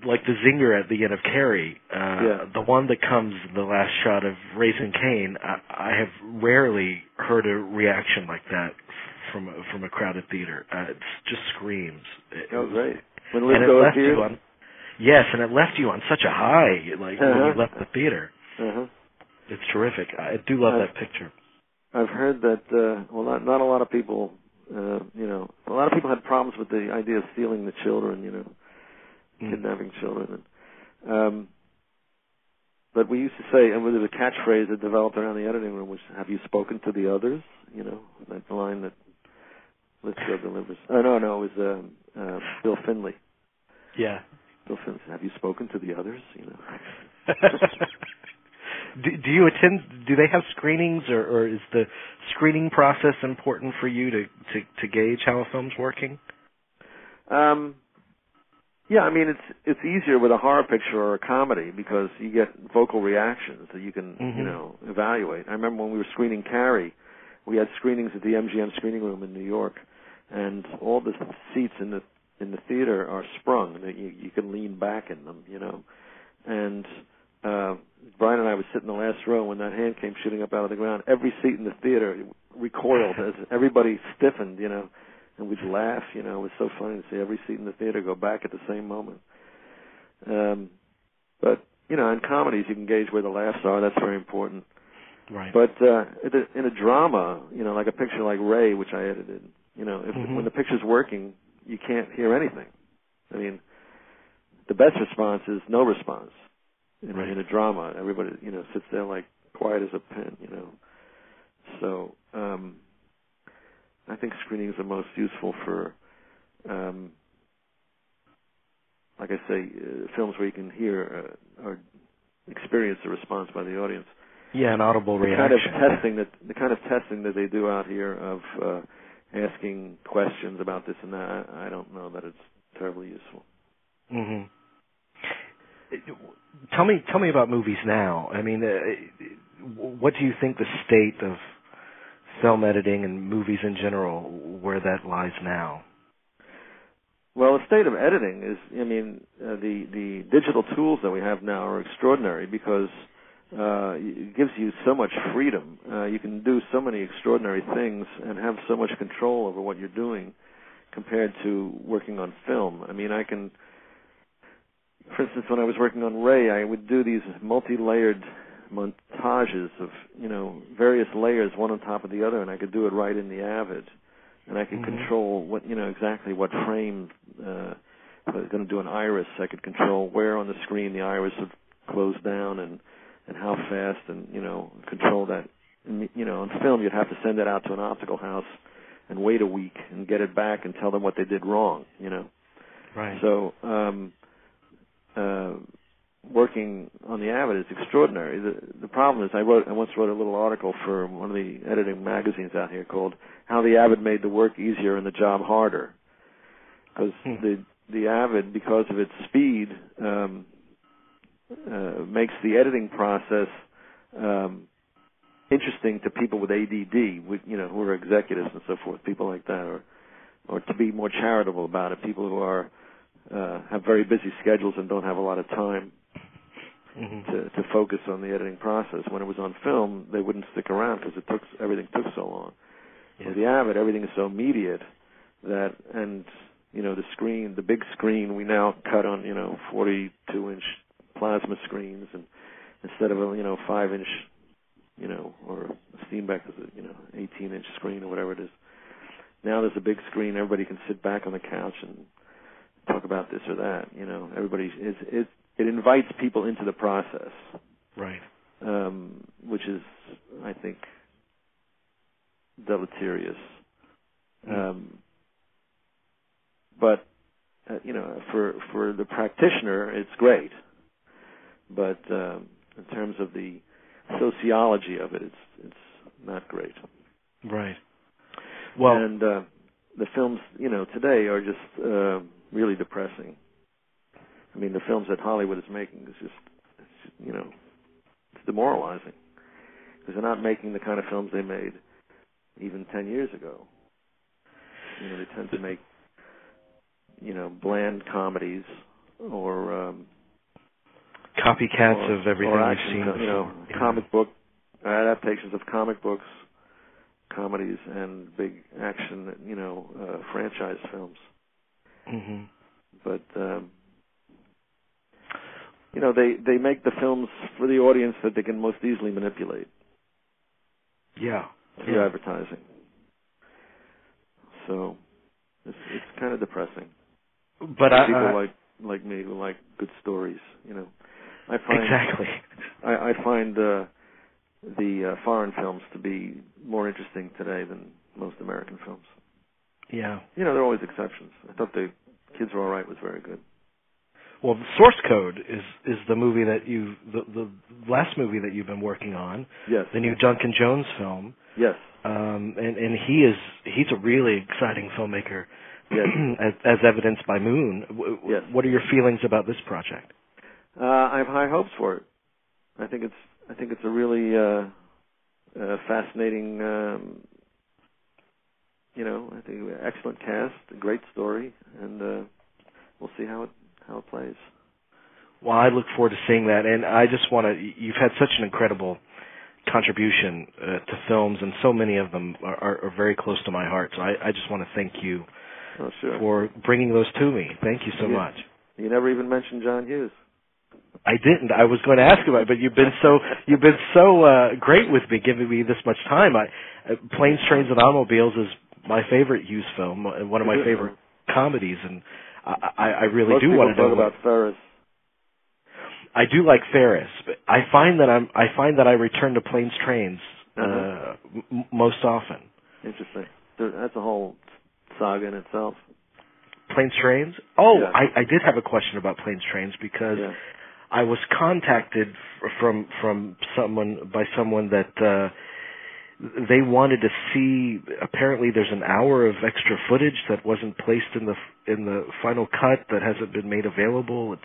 [SPEAKER 2] like the zinger at the end of Carrie, the one that comes the last shot of Raising Cain. I have rarely heard a reaction like that from a crowded theater. It just screams.
[SPEAKER 11] Great.
[SPEAKER 2] And it left you on. Yes, and it left you on such a high, like when you left the theater. It's terrific. I do love that picture.
[SPEAKER 11] I've heard that, not a lot of people, a lot of people had problems with the idea of stealing the children, kidnapping children. But we used to say, and there was a catchphrase that developed around the editing room, which, have you spoken to the others? That line that Lithgow delivers. Oh, no, it was Bill Finley.
[SPEAKER 2] Yeah.
[SPEAKER 11] Bill Finley, have you spoken to the others?
[SPEAKER 2] Do you attend? Do they have screenings, or is the screening process important for you to gauge how a film's working?
[SPEAKER 11] Yeah, I mean it's easier with a horror picture or a comedy because you get vocal reactions that you can evaluate. I remember when we were screening Carrie, we had screenings at the MGM screening room in New York, and all the seats in the theater are sprung. You can lean back in them, and Brian and I would sit in the last row when that hand came shooting up out of the ground. Every seat in the theater recoiled as everybody stiffened, and we'd laugh. It was so funny to see every seat in the theater go back at the same moment. But, in comedies you can gauge where the laughs are. That's very important.
[SPEAKER 2] Right.
[SPEAKER 11] But in a drama, like a picture like Ray, which I edited, when the picture's working, you can't hear anything. I mean, the best response is no response. In a drama, everybody, sits there like quiet as a pin, So, I think screenings are most useful for, like I say, films where you can hear or experience the response by the audience.
[SPEAKER 2] Yeah, an audible reaction.
[SPEAKER 11] The kind of testing that they do out here of asking questions about this and that, I don't know that it's terribly useful.
[SPEAKER 2] Mm-hmm. Tell me about movies now. I mean, what do you think the state of film editing and movies in general, where that lies now?
[SPEAKER 11] Well, the state of editing is, the digital tools that we have now are extraordinary because it gives you so much freedom. You can do so many extraordinary things and have so much control over what you're doing compared to working on film. I mean, for instance, when I was working on Ray, I would do these multi-layered montages of, various layers, one on top of the other, and I could do it right in the Avid. And I could control what, exactly what frame, if I was going to do an iris, I could control where on the screen the iris would close down and how fast and, control that. And, on film, you'd have to send it out to an optical house and wait a week and get it back and tell them what they did wrong,
[SPEAKER 2] Right.
[SPEAKER 11] So, working on the Avid is extraordinary. The problem is I once wrote a little article for one of the editing magazines out here called "How the Avid Made the Work Easier and the Job Harder," because the Avid, because of its speed, makes the editing process interesting to people with ADD, who are executives and so forth, people like that, or to be more charitable about it, people who are have very busy schedules and don't have a lot of time to focus on the editing process. When it was on film, they wouldn't stick around because everything took so long. Yeah. With the Avid, everything is so immediate that, and the big screen we now cut on 42-inch plasma screens, and instead of a 5-inch or a Steenbeck is a 18-inch screen or whatever it is. Now there's a big screen. Everybody can sit back on the couch and talk about this or that. It invites people into the process,
[SPEAKER 2] right?
[SPEAKER 11] Which is, I think, deleterious. But for the practitioner, it's great. But in terms of the sociology of it, it's not great.
[SPEAKER 2] Right. Well,
[SPEAKER 11] and the films, today are just really depressing. I mean, the films that Hollywood is making is it's demoralizing because they're not making the kind of films they made even 10 years ago. They tend to make bland comedies or
[SPEAKER 2] copycats of everything we've seen before.
[SPEAKER 11] Comic book adaptations of comic books, comedies, and big action, franchise films.
[SPEAKER 2] Mm-hmm.
[SPEAKER 11] But they make the films for the audience that they can most easily manipulate.
[SPEAKER 2] Yeah.
[SPEAKER 11] Through advertising. So it's kind of depressing.
[SPEAKER 2] But
[SPEAKER 11] people like me who like good stories, I find
[SPEAKER 2] exactly.
[SPEAKER 11] I find the foreign films to be more interesting today than most American films.
[SPEAKER 2] Yeah.
[SPEAKER 11] There are always exceptions. I thought The Kids Are All Right was very good.
[SPEAKER 2] Well, the Source Code is the movie that the last movie that you've been working on.
[SPEAKER 11] Yes.
[SPEAKER 2] The new Duncan Jones film.
[SPEAKER 11] Yes.
[SPEAKER 2] And he's a really exciting filmmaker.
[SPEAKER 11] Yes.
[SPEAKER 2] as evidenced by Moon.
[SPEAKER 11] Yes.
[SPEAKER 2] What are your feelings about this project?
[SPEAKER 11] I have high hopes for it. I think it's a really fascinating. I think excellent cast, a great story, and we'll see how it plays.
[SPEAKER 2] Well, I look forward to seeing that, and I just want to. You've had such an incredible contribution to films, and so many of them are very close to my heart. So I just want to thank you for bringing those to me. Thank you so much.
[SPEAKER 11] You never even mentioned John Hughes.
[SPEAKER 2] I didn't. I was going to ask about it, but you've been so great with me, giving me this much time. Planes, Trains, and Automobiles is my favorite Hughes film, one of my favorite comedies, and I really do want to know
[SPEAKER 11] about Ferris.
[SPEAKER 2] I do like Ferris, but I find that I return to Planes, Trains most often.
[SPEAKER 11] Interesting. That's a whole saga in itself.
[SPEAKER 2] Planes, Trains? Oh,
[SPEAKER 11] yeah.
[SPEAKER 2] I did have a question about Planes, Trains because I was contacted from someone that they wanted to see. Apparently, there's an hour of extra footage that wasn't placed in the final cut that hasn't been made available. It's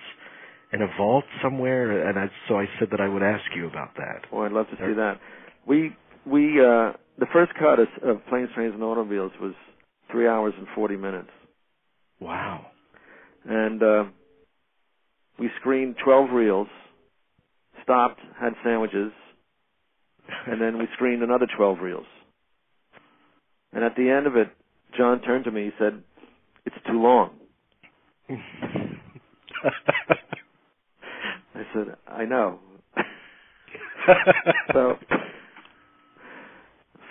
[SPEAKER 2] in a vault somewhere, and so I said that I would ask you about that.
[SPEAKER 11] Oh, I'd love to see that. We the first cut of Planes, Trains, and Automobiles was 3 hours and 40 minutes.
[SPEAKER 2] Wow.
[SPEAKER 11] And we screened 12 reels, stopped, had sandwiches, and then we screened another 12 reels. And at the end of it, John turned to me, he said, "It's too long." I said, "I know."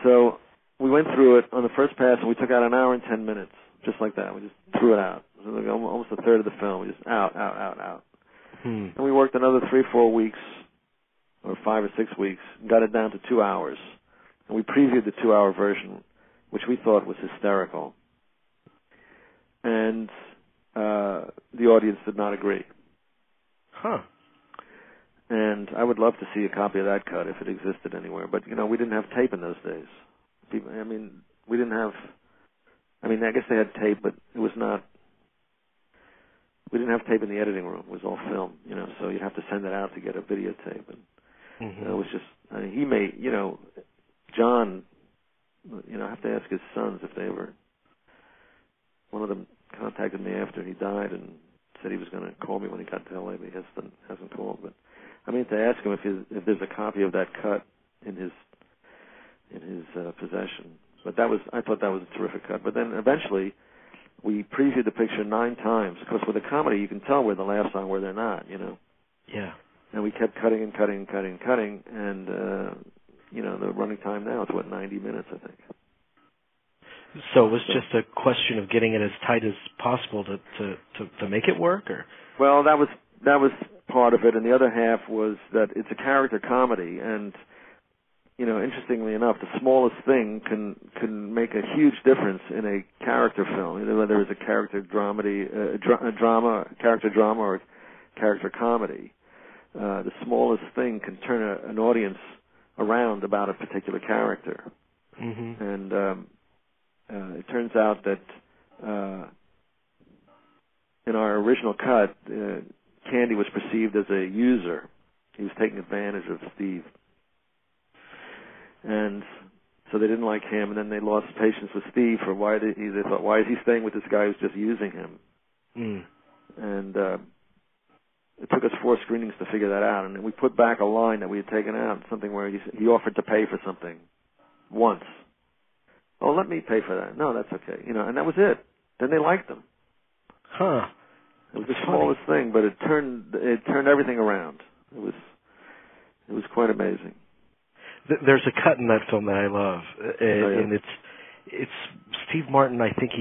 [SPEAKER 11] So we went through it on the first pass, and we took out an hour and 10 minutes, just like that. We just threw it out. It was like almost a third of the film. We just out. And we worked another 3-4 weeks, or 5 or 6 weeks, and got it down to 2 hours. And we previewed the 2-hour version, which we thought was hysterical. And the audience did not agree.
[SPEAKER 2] Huh.
[SPEAKER 11] And I would love to see a copy of that cut if it existed anywhere. But, we didn't have tape in those days. We didn't have, I guess they had tape, but it was not, we didn't have tape in the editing room. It was all film, so you'd have to send it out to get a videotape. And it was just, he made, John, I have to ask his sons if they ever, one of them contacted me after he died and said he was going to call me when he got to L.A., but he hasn't called. But I mean to ask him if there's a copy of that cut in his possession. But I thought that was a terrific cut. But then eventually we previewed the picture 9 times, because with a comedy you can tell where the laughs are and where they're not,
[SPEAKER 2] Yeah.
[SPEAKER 11] And we kept cutting and cutting and cutting and cutting, and the running time now is 90 minutes, I think.
[SPEAKER 2] So it was just a question of getting it as tight as possible to make it work, or? Well,
[SPEAKER 11] that was part of it, and the other half was that it's a character comedy, and interestingly enough, the smallest thing can make a huge difference in a character film, whether it's a character character drama, or character comedy. The smallest thing can turn an audience around about a particular character, and it turns out that in our original cut, Candy was perceived as a user. He was taking advantage of Steve. And so they didn't like him, and then they lost patience with Steve for they thought, why is he staying with this guy who's just using him? And it took us 4 screenings to figure that out, and we put back a line that we had taken out, something where he offered to pay for something once. Oh, let me pay for that. No, that's okay. And that was it. Then they liked him.
[SPEAKER 2] Huh.
[SPEAKER 11] It was the smallest thing, but it turned everything around. It was quite amazing.
[SPEAKER 2] There's a cut in that film that I love, and it's Steve Martin. I think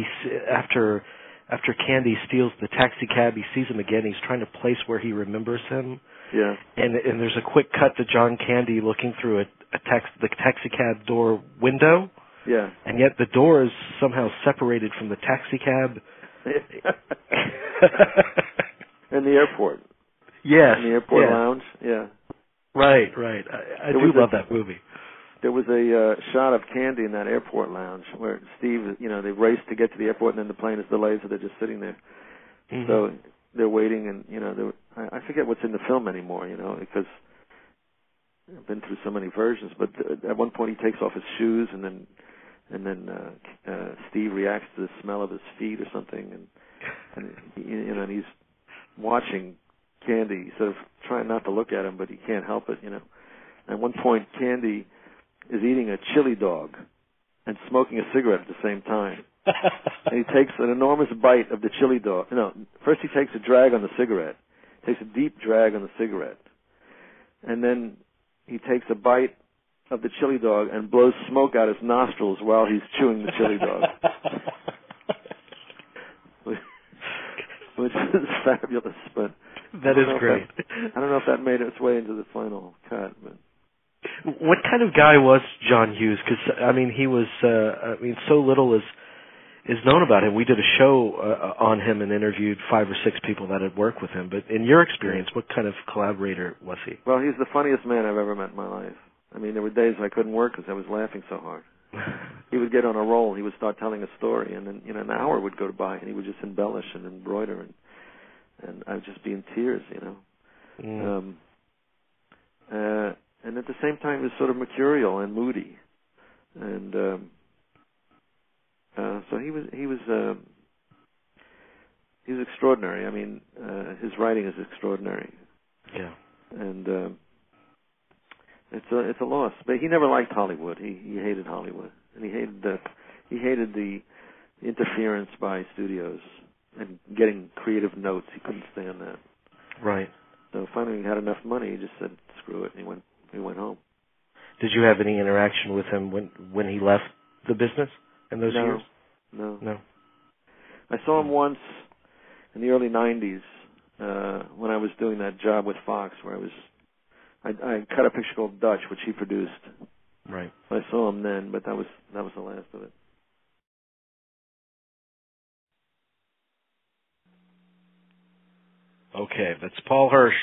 [SPEAKER 2] after Candy steals the taxi cab, he sees him again. He's trying to place where he remembers him.
[SPEAKER 11] Yeah.
[SPEAKER 2] And there's a quick cut to John Candy looking through the taxi cab door window.
[SPEAKER 11] Yeah.
[SPEAKER 2] And yet the door is somehow separated from the taxi cab.
[SPEAKER 11] In the airport.
[SPEAKER 2] Yes.
[SPEAKER 11] In the airport lounge. Yeah.
[SPEAKER 2] Right. I do love that movie.
[SPEAKER 11] There was a shot of Candy in that airport lounge where Steve, they raced to get to the airport, and then the plane is delayed, so they're just sitting there. So they're waiting, and I forget what's in the film anymore, because I've been through so many versions. But at one point he takes off his shoes, and then Steve reacts to the smell of his feet or something, and he's watching Candy, sort of trying not to look at him, but he can't help it, At one point, Candy is eating a chili dog and smoking a cigarette at the same time. And he takes an enormous bite of the chili dog. First he takes a drag on the cigarette, takes a deep drag on the cigarette, and then he takes a bite of the chili dog and blows smoke out his nostrils while he's chewing the chili dog. Which is fabulous, but
[SPEAKER 2] that is great.
[SPEAKER 11] I don't know if that made its way into the final cut. But
[SPEAKER 2] what kind of guy was John Hughes? Because he was. So little is known about him. We did a show on him and interviewed 5 or 6 people that had worked with him. But in your experience, what kind of collaborator was he?
[SPEAKER 11] Well, he's the funniest man I've ever met in my life. There were days I couldn't work because I was laughing so hard. He would get on a roll. He would start telling a story, and then an hour would go by, and he would just embellish and embroider, and I would just be in tears, And at the same time, he was sort of mercurial and moody, and so he was extraordinary. His writing is extraordinary.
[SPEAKER 2] Yeah,
[SPEAKER 11] and it's a loss. But he never liked Hollywood. He hated Hollywood, and he hated the interference by studios and getting creative notes. He couldn't stand that.
[SPEAKER 2] Right.
[SPEAKER 11] So finally, he had enough money. He just said, "Screw it," and he went home.
[SPEAKER 2] Did you have any interaction with him when he left the business in those years?
[SPEAKER 11] No. I saw him once in the early '90s when I was doing that job with Fox, where I cut a picture called Dutch, which he produced.
[SPEAKER 2] Right.
[SPEAKER 11] I saw him then, but that was the last of it.
[SPEAKER 2] Okay, that's Paul Hirsch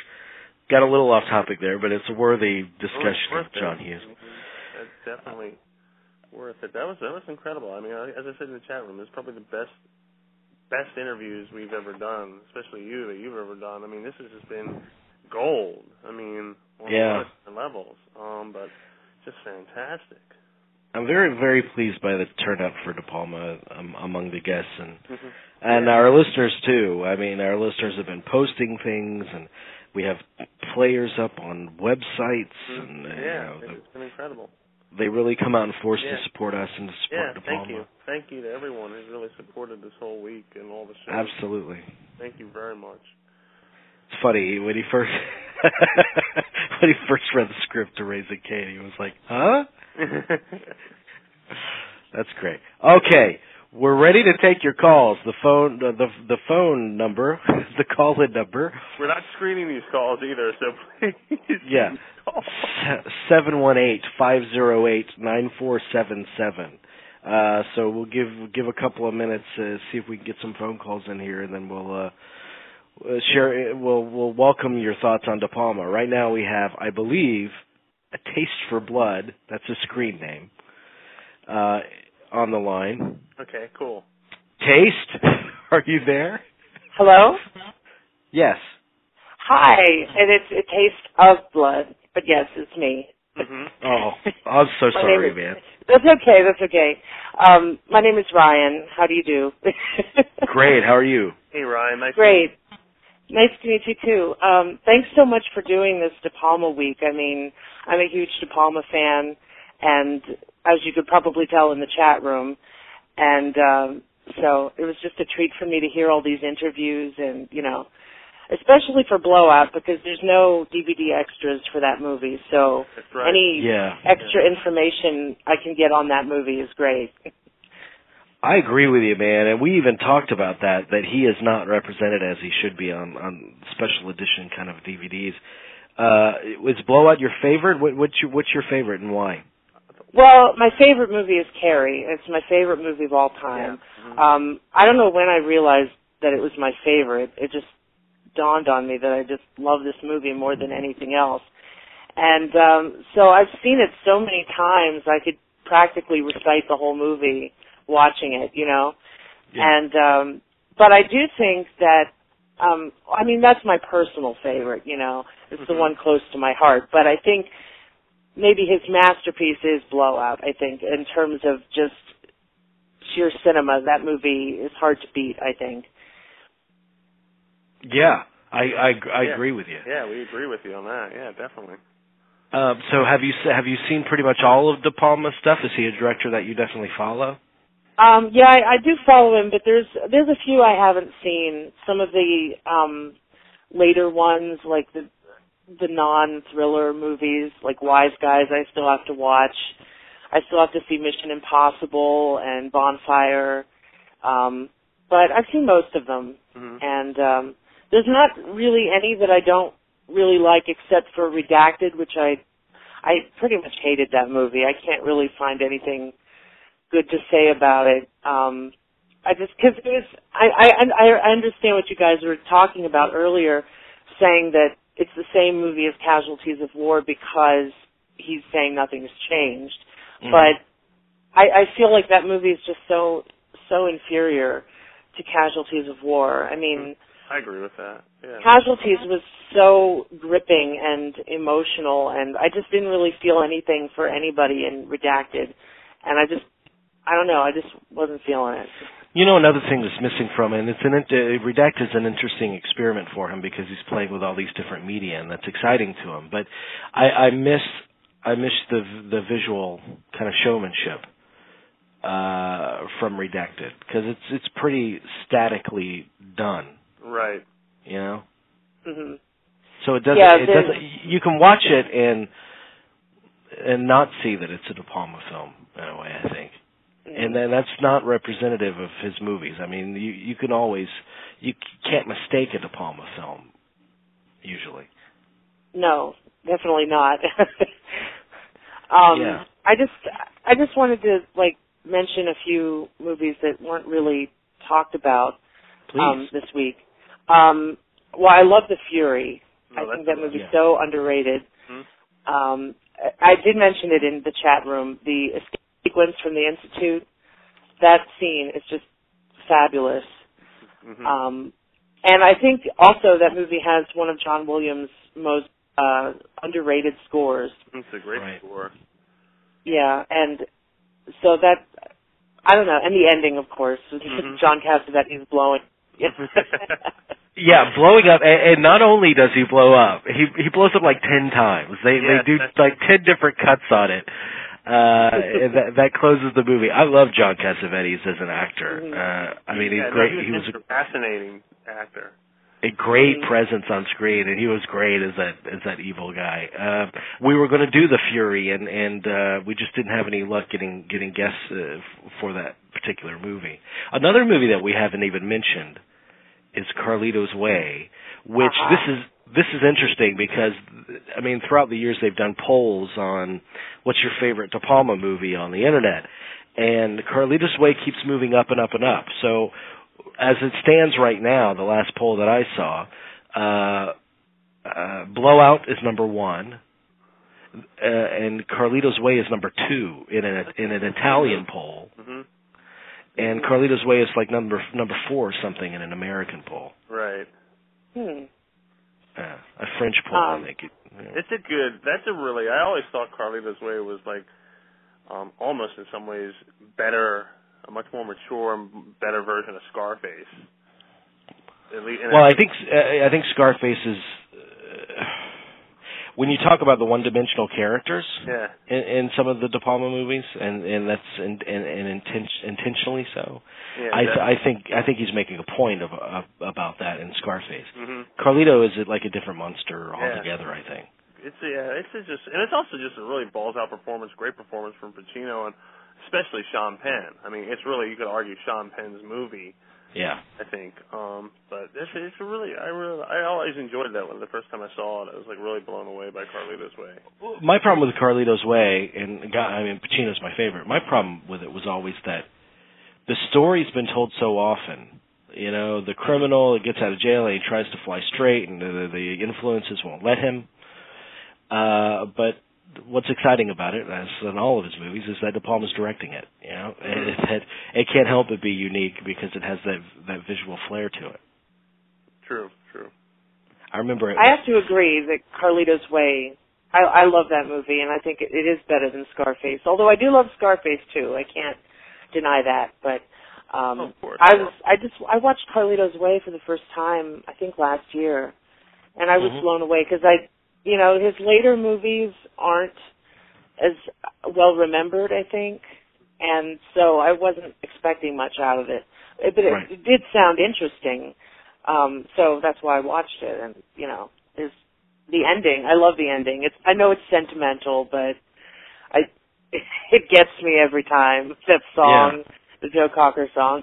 [SPEAKER 2] got a little off topic there, but it's a worthy discussion of John Hughes.
[SPEAKER 9] It's definitely worth it. That was incredible. I mean, as I said in the chat room, it's probably the best interviews we've ever done, especially that you've ever done. I mean, this has just been gold. I mean, on a lot of different levels, but just fantastic.
[SPEAKER 2] I'm very, very pleased by the turnout for De Palma among the guests and our listeners too. I mean, our listeners have been posting things, and we have players up on websites. And,
[SPEAKER 9] it's been incredible.
[SPEAKER 2] They really come out in force to support us and to support De Palma.
[SPEAKER 9] Thank you to everyone who's really supported this whole week and all the shows.
[SPEAKER 2] Absolutely.
[SPEAKER 9] Thank you very much.
[SPEAKER 2] It's funny when he first read the script to Raising Cain, he was like, "Huh?" That's great. Okay, we're ready to take your calls. The phone number, the call-in number.
[SPEAKER 9] We're not screening these calls either, so please.
[SPEAKER 2] Yeah. 718-508-9477. So we'll give a couple of minutes to see if we can get some phone calls in here, and then we'll share. We'll welcome your thoughts on De Palma. Right now we have, I believe, A Taste for Blood. That's a screen name. On the line.
[SPEAKER 9] Okay, cool.
[SPEAKER 2] Taste, are you there?
[SPEAKER 12] Hello?
[SPEAKER 2] Yes.
[SPEAKER 12] Hi, and it's A Taste of Blood, but yes, it's me.
[SPEAKER 9] Mm-hmm.
[SPEAKER 2] Oh, I'm so sorry, man.
[SPEAKER 12] That's okay. My name is Ryan. How do you do?
[SPEAKER 2] Great, how are you?
[SPEAKER 9] Hey, Ryan.
[SPEAKER 12] Great. Nice to meet you, too. Thanks so much for doing this De Palma week. I mean, I'm a huge De Palma fan, and as you could probably tell in the chat room, and so it was just a treat for me to hear all these interviews and, especially for Blowout, because there's no DVD extras for that movie, so any extra information I can get on that movie is great.
[SPEAKER 2] I agree with you, man, and we even talked about that he is not represented as he should be on special edition kind of DVDs. Was Blowout your favorite? What's your favorite and why?
[SPEAKER 12] Well, my favorite movie is Carrie. It's my favorite movie of all time. Yeah. Mm-hmm. I don't know when I realized that it was my favorite. It just dawned on me that I just love this movie more than anything else. And so I've seen it so many times I could practically recite the whole movie watching it, Yeah. And but I do think that that's my personal favorite, It's the one close to my heart. But I think maybe his masterpiece is Blowout, I think, in terms of just sheer cinema. That movie is hard to beat, I think.
[SPEAKER 2] Yeah, I agree with you.
[SPEAKER 9] Yeah, we agree with you on that. Yeah, definitely.
[SPEAKER 2] So have you seen pretty much all of De Palma's stuff? Is he a director that you definitely follow?
[SPEAKER 12] Yeah, I do follow him, but there's a few I haven't seen. Some of the later ones, like the non-thriller movies, like Wise Guys, I still have to watch. I still have to see Mission Impossible and Bonfire. But I've seen most of them. Mm-hmm. And there's not really any that I don't really like except for Redacted, which I pretty much hated that movie. I can't really find anything good to say about it. Because it was, I understand what you guys were talking about earlier, saying that it's the same movie as Casualties of War because he's saying nothing has changed. Mm-hmm. But I feel like that movie is just so inferior to Casualties of War. I mean,
[SPEAKER 9] I agree with that. Yeah.
[SPEAKER 12] Casualties was so gripping and emotional, and I just didn't really feel anything for anybody in Redacted. And I don't know, I just wasn't feeling it.
[SPEAKER 2] Another thing that's missing from it, and Redacted is an interesting experiment for him because he's playing with all these different media, and that's exciting to him. But I miss the visual kind of showmanship from Redacted because it's pretty statically done.
[SPEAKER 9] Right.
[SPEAKER 12] Mm-hmm.
[SPEAKER 2] So it doesn't. You can watch it and not see that it's a De Palma film in a way, I think. And then that's not representative of his movies. I mean, you can't mistake a De Palma film, usually.
[SPEAKER 12] No, definitely not.
[SPEAKER 2] Yeah.
[SPEAKER 12] I just wanted to mention a few movies that weren't really talked about this week. Well, I love The Fury. I think that movie's so underrated. I did mention it in the chat room. The escape sequence from the Institute, that scene is just fabulous. And I think also that movie has one of John Williams' most underrated scores.
[SPEAKER 9] It's a great score.
[SPEAKER 12] Yeah, and so that, I don't know, and the ending, of course, John Cassavetes blowing.
[SPEAKER 2] Yeah, blowing up, and not only does he blow up, he blows up like 10 times. They do like 10 different cuts on it. And that closes the movie. I love John Cassavetes as an actor. I mean, he's great. He was
[SPEAKER 9] a fascinating actor.
[SPEAKER 2] A great presence on screen, and he was great as that evil guy. We were going to do The Fury, and we just didn't have any luck getting guests for that particular movie. Another movie that we haven't even mentioned is Carlito's Way, which this is interesting because, I mean, throughout the years they've done polls on what's your favorite De Palma movie on the internet, and Carlito's Way keeps moving up and up and up. So as it stands right now, the last poll that I saw, Blowout is number 1, and Carlito's Way is number 2 in an Italian poll, and Carlito's Way is like number 4 or something in an American poll.
[SPEAKER 9] Right.
[SPEAKER 2] A French poll, I think.
[SPEAKER 9] It's a good. That's a really. I always thought Carlito's Way was like almost in some ways better. A much more mature and better version of Scarface.
[SPEAKER 2] Well, I think Scarface is when you talk about the one-dimensional characters in some of the De Palma movies, and that's intentionally so. I think he's making a point about that in Scarface. Carlito is like a different monster altogether. I think
[SPEAKER 9] it's also just a really balls-out performance, great performance from Pacino and especially Sean Penn. I mean, it's really, you could argue, Sean Penn's movie.
[SPEAKER 2] Yeah,
[SPEAKER 9] I think. But it's a really, I always enjoyed that one. The first time I saw it, I was like really blown away by Carlito's Way.
[SPEAKER 2] My problem with Carlito's Way, and I mean, Pacino's my favorite. My problem with it was always that the story's been told so often. You know, the criminal that gets out of jail and he tries to fly straight, and the influences won't let him. But what's exciting about it, as in all of his movies, is that De Palma's directing it. You know, it can't help but be unique because it has that visual flair to it.
[SPEAKER 9] True.
[SPEAKER 2] I remember it.
[SPEAKER 12] I have to agree that Carlito's Way. I love that movie, and I think it is better than Scarface. Although I do love Scarface too, I can't deny that. But
[SPEAKER 9] of course,
[SPEAKER 12] I watched Carlito's Way for the first time I think last year, and I was blown away because his later movies aren't as well remembered, I think, and so I wasn't expecting much out of it. But it did sound interesting, so that's why I watched it. And is the ending? I love the ending. I know it's sentimental, but it gets me every time. That song, the Joe Cocker song.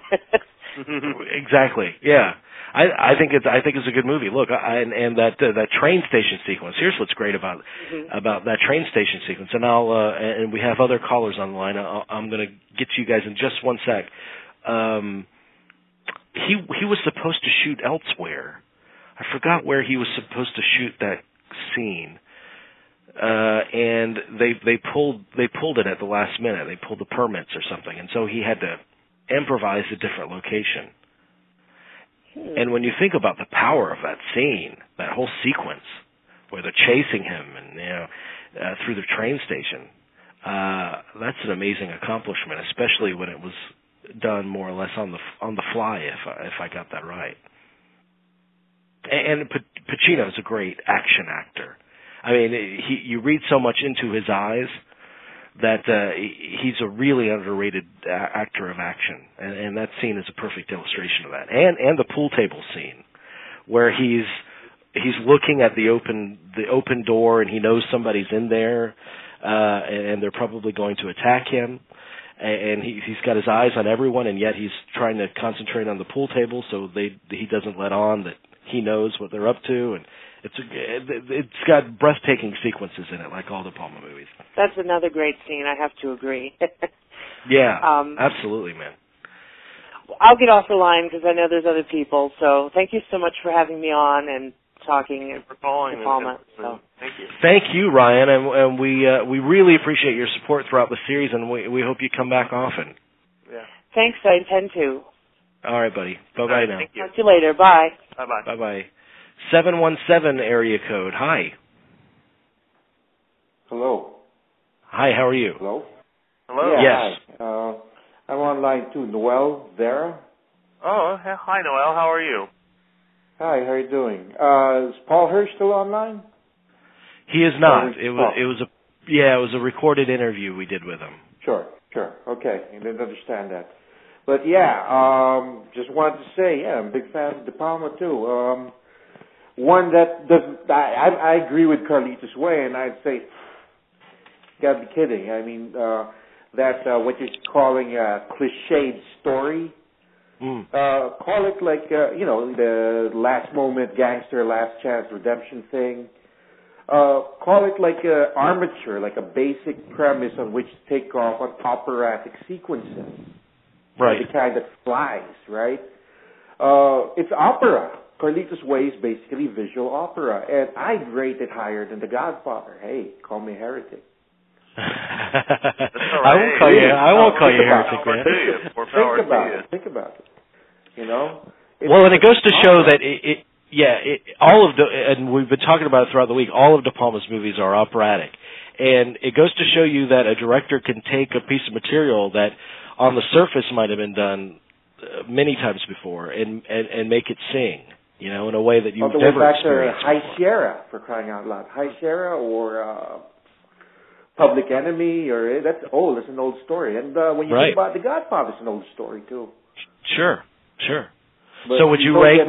[SPEAKER 2] Exactly. Yeah. I think it's a good movie. Look, and that train station sequence. Here's what's great about that train station sequence. And and we have other callers on the line. I'm going to get to you guys in just one sec. He was supposed to shoot elsewhere. I forgot where he was supposed to shoot that scene. And they pulled it at the last minute. They pulled the permits or something, and so he had to improvise a different location. And when you think about the power of that scene, that whole sequence where they're chasing him and through the train station, that's an amazing accomplishment, especially when it was done more or less on the fly. If I got that right. And Pacino is a great action actor. I mean, you read so much into his eyes that he's a really underrated actor of action, and that scene is a perfect illustration of that. And the pool table scene, where he's looking at the open door, and he knows somebody's in there, and they're probably going to attack him, and he's got his eyes on everyone, and yet he's trying to concentrate on the pool table so he doesn't let on that he knows what they're up to, and it's got breathtaking sequences in it, like all De Palma movies.
[SPEAKER 12] That's another great scene. I have to agree.
[SPEAKER 2] Yeah, absolutely, man.
[SPEAKER 12] I'll get off the line because I know there's other people. So thank you so much for having me on, and talking
[SPEAKER 9] for calling
[SPEAKER 12] to Palma.
[SPEAKER 9] So. Thank you.
[SPEAKER 2] Thank you, Ryan, and we really appreciate your support throughout the series, and we hope you come back often.
[SPEAKER 9] Yeah.
[SPEAKER 12] Thanks, I intend to.
[SPEAKER 2] All right, buddy. Bye-bye now.
[SPEAKER 9] Thank you.
[SPEAKER 12] Talk to you later. Bye.
[SPEAKER 9] Bye-bye.
[SPEAKER 2] Bye-bye. 717 area code. Hi.
[SPEAKER 13] Hello.
[SPEAKER 2] Hi, how are you?
[SPEAKER 13] Hello?
[SPEAKER 9] Hello?
[SPEAKER 2] Yes.
[SPEAKER 13] Hi. I'm on line 2. Noel Vera?
[SPEAKER 9] Oh, hi, Noel. How are you?
[SPEAKER 13] Hi, how are you doing? Is Paul Hirsch still online?
[SPEAKER 2] He is not. It was a recorded interview we did with him.
[SPEAKER 13] Sure. Okay, I didn't understand that. But yeah, just wanted to say, yeah, I'm a big fan of De Palma too. One that doesn't, I agree with Carlitos Way, and I'd say, gotta be kidding. I mean, that what you're calling a cliched story, call it like, the last moment gangster, last chance redemption thing. Call it like a armature, like a basic premise on which to take off on operatic sequences.
[SPEAKER 2] Right.
[SPEAKER 13] The kind that flies, right? It's opera. Carlitos Way is basically visual opera, and I'd rate it higher than The Godfather. Hey, call me a heretic.
[SPEAKER 2] I won't call you a heretic, man.
[SPEAKER 13] Think about it. You know?
[SPEAKER 2] Well, and it goes to show that and we've been talking about it throughout the week, all of De Palma's movies are operatic. And it goes to show you that a director can take a piece of material that on the surface might have been done many times before and make it sing, in a way that you've never experienced.
[SPEAKER 13] High Sierra, for crying out loud. High Sierra or Public Enemy, that's an old story. And when you think about The Godfather, it's an old story too. Sure.
[SPEAKER 2] But so would you rank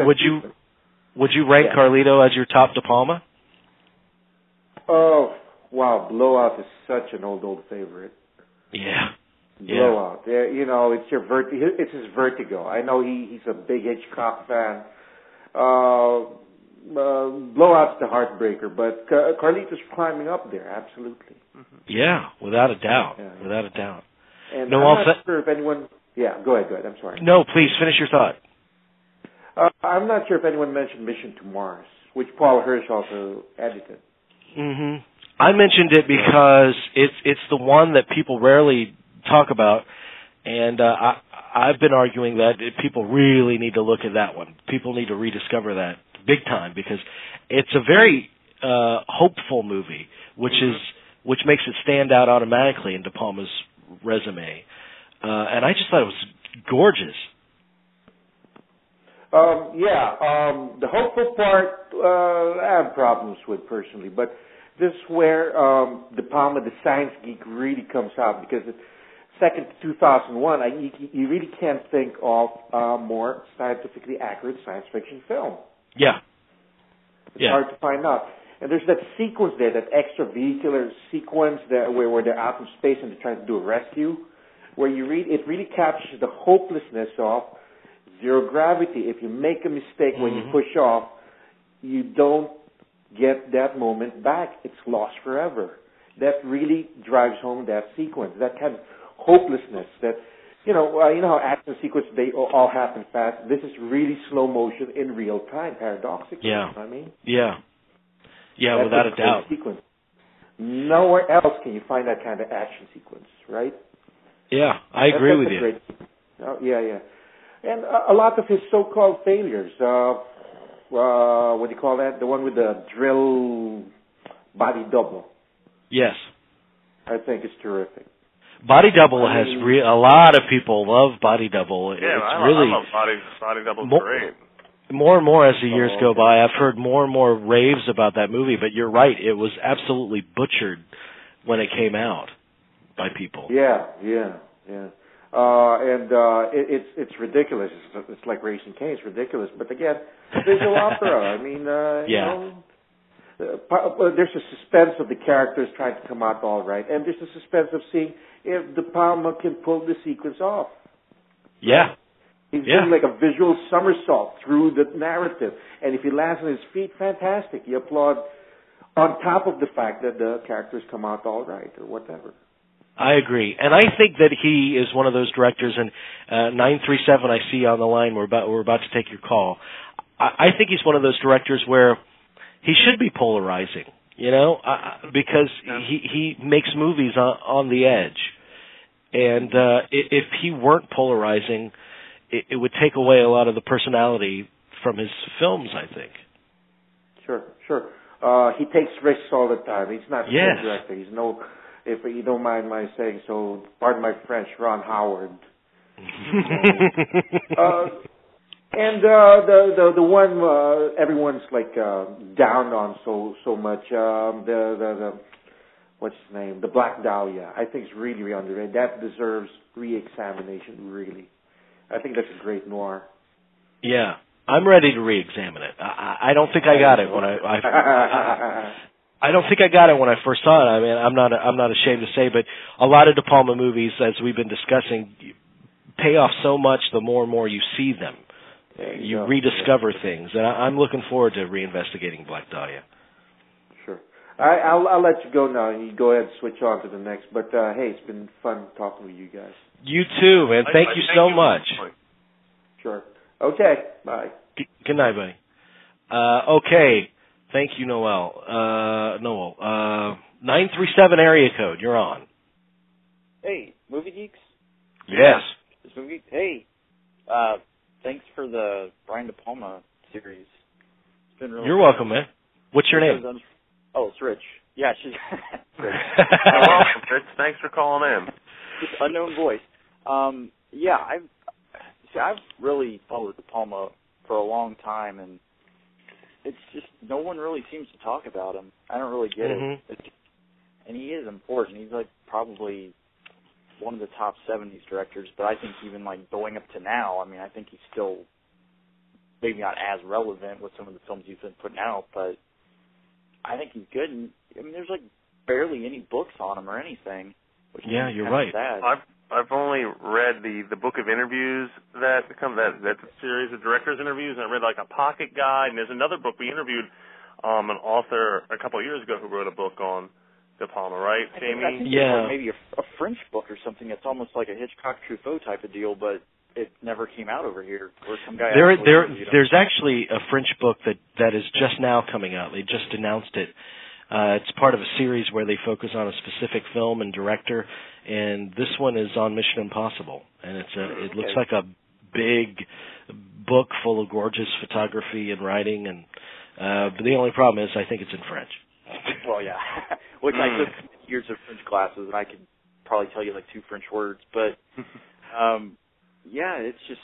[SPEAKER 2] Carlito as your top De Palma?
[SPEAKER 13] Oh, wow, Blowout is such an old favorite.
[SPEAKER 2] Yeah.
[SPEAKER 13] Blowout. It's his Vertigo. I know he's a big Hitchcock fan. Blowout's the heartbreaker, but Carlito's climbing up there, absolutely.
[SPEAKER 2] Mm-hmm. Yeah, without a doubt. Without a doubt.
[SPEAKER 13] And I'm not sure if anyone... Yeah, go ahead, I'm sorry.
[SPEAKER 2] No, please, finish your thought.
[SPEAKER 13] I'm not sure if anyone mentioned Mission to Mars, which Paul Hirsch also edited.
[SPEAKER 2] Mm-hmm. I mentioned it because it's the one that people rarely talk about, and I've been arguing that people really need to look at that one. People need to rediscover that big time because it's a very hopeful movie, which makes it stand out automatically in De Palma's resume. And I just thought it was gorgeous.
[SPEAKER 13] The hopeful part I have problems with personally, but this is where De Palma, the science geek, really comes out because second to 2001, you really can't think of a more scientifically accurate science fiction film.
[SPEAKER 2] Yeah.
[SPEAKER 13] It's hard to find out. And there's that sequence there, that extravehicular sequence where they're out in space and they're trying to do a rescue, where it really captures the hopelessness of zero gravity. If you make a mistake when you push off, you don't get that moment back. It's lost forever. That really drives home that sequence, that kind of hopelessness that, how action sequences, they all happen fast. This is really slow motion in real time, paradoxically.
[SPEAKER 2] Yeah.
[SPEAKER 13] You know what I mean?
[SPEAKER 2] Yeah. Yeah,
[SPEAKER 13] that's
[SPEAKER 2] without a doubt.
[SPEAKER 13] Sequence. Nowhere else can you find that kind of action sequence, right?
[SPEAKER 2] Yeah, I agree with you.
[SPEAKER 13] Great sequence. Yeah. And a lot of his so-called failures, what do you call that? The one with the drill body double.
[SPEAKER 2] Yes.
[SPEAKER 13] I think it's terrific.
[SPEAKER 2] Body double has a lot of people love Body Double.
[SPEAKER 9] Yeah, I love Body Double's great.
[SPEAKER 2] More and more as the years go by, I've heard more and more raves about that movie, but you're right, it was absolutely butchered when it came out by people.
[SPEAKER 13] Yeah. It's ridiculous. It's like Raising Cain. It's ridiculous. But again, visual opera. I mean, there's a suspense of the characters trying to come out all right, and there's a suspense of seeing if De Palma can pull the sequence off.
[SPEAKER 2] Yeah.
[SPEAKER 13] He's doing like a visual somersault through the narrative, and if he lands on his feet, fantastic. You applaud on top of the fact that the characters come out all right or whatever.
[SPEAKER 2] I agree, and I think that he is one of those directors. And 937, I see on the line. We're about to take your call. I think he's one of those directors where he should be polarizing, you know, because he makes movies on the edge. And if he weren't polarizing, it would take away a lot of the personality from his films, I think.
[SPEAKER 13] Sure. He takes risks all the time. He's not a film director. He's no, if you don't mind my saying so, pardon my French, Ron Howard. And the one everyone's like down on so much, the what's his name, the Black Dahlia, I think is really underrated. That deserves re-examination, really. I think that's a great noir.
[SPEAKER 2] Yeah, I'm ready to re-examine it. I don't think I got it when I don't think I got it when I first saw it. I mean, I'm not ashamed to say, but a lot of De Palma movies, as we've been discussing, pay off so much the more and more you see them. You rediscover things, and I'm looking forward to reinvestigating Black Dahlia.
[SPEAKER 13] Sure. I'll let you go now, and you go ahead and switch on to the next. But, hey, it's been fun talking with you guys.
[SPEAKER 2] You too, man. Thank you so much.
[SPEAKER 13] Sure. Okay. Bye.
[SPEAKER 2] Good night, buddy. Okay. Thank you, Noel. 937 area code. You're on.
[SPEAKER 14] Hey, Movie Geeks?
[SPEAKER 2] Yes.
[SPEAKER 14] It's Movie Geeks. Hey, thanks for the Brian De Palma series. It's been really
[SPEAKER 2] You're welcome, man. What's your name?
[SPEAKER 14] Oh, it's Rich. Yeah, she's Rich.
[SPEAKER 9] Welcome, Rich. Thanks for calling in.
[SPEAKER 14] Just unknown voice. Yeah, I've really followed De Palma for a long time, and it's just no one really seems to talk about him. I don't really get it. And he is important. He's like probably one of the top 70s directors, but I think even like going up to now, I mean, I think he's still maybe not as relevant with some of the films he's been putting out, but I think he's good. And I mean, there's like barely any books on him or anything. Which
[SPEAKER 2] you're right.
[SPEAKER 14] Sad.
[SPEAKER 9] I've only read the book of interviews that's a series of directors' interviews, and I read like a pocket guide, and there's another book we interviewed an author a couple of years ago who wrote a book on De Palma, right, Jamie?
[SPEAKER 14] I think like maybe a French book or something that's almost like a Hitchcock Truffaut type of deal, but it never came out over here. Or some guy
[SPEAKER 2] there's actually a French book that is just now coming out. They just announced it. It's part of a series where they focus on a specific film and director, and this one is on Mission Impossible, and it looks like a big book full of gorgeous photography and writing, and but the only problem is I think it's in French.
[SPEAKER 14] Well, yeah, which I took years of French classes, and I could probably tell you like 2 French words, but yeah, it's just,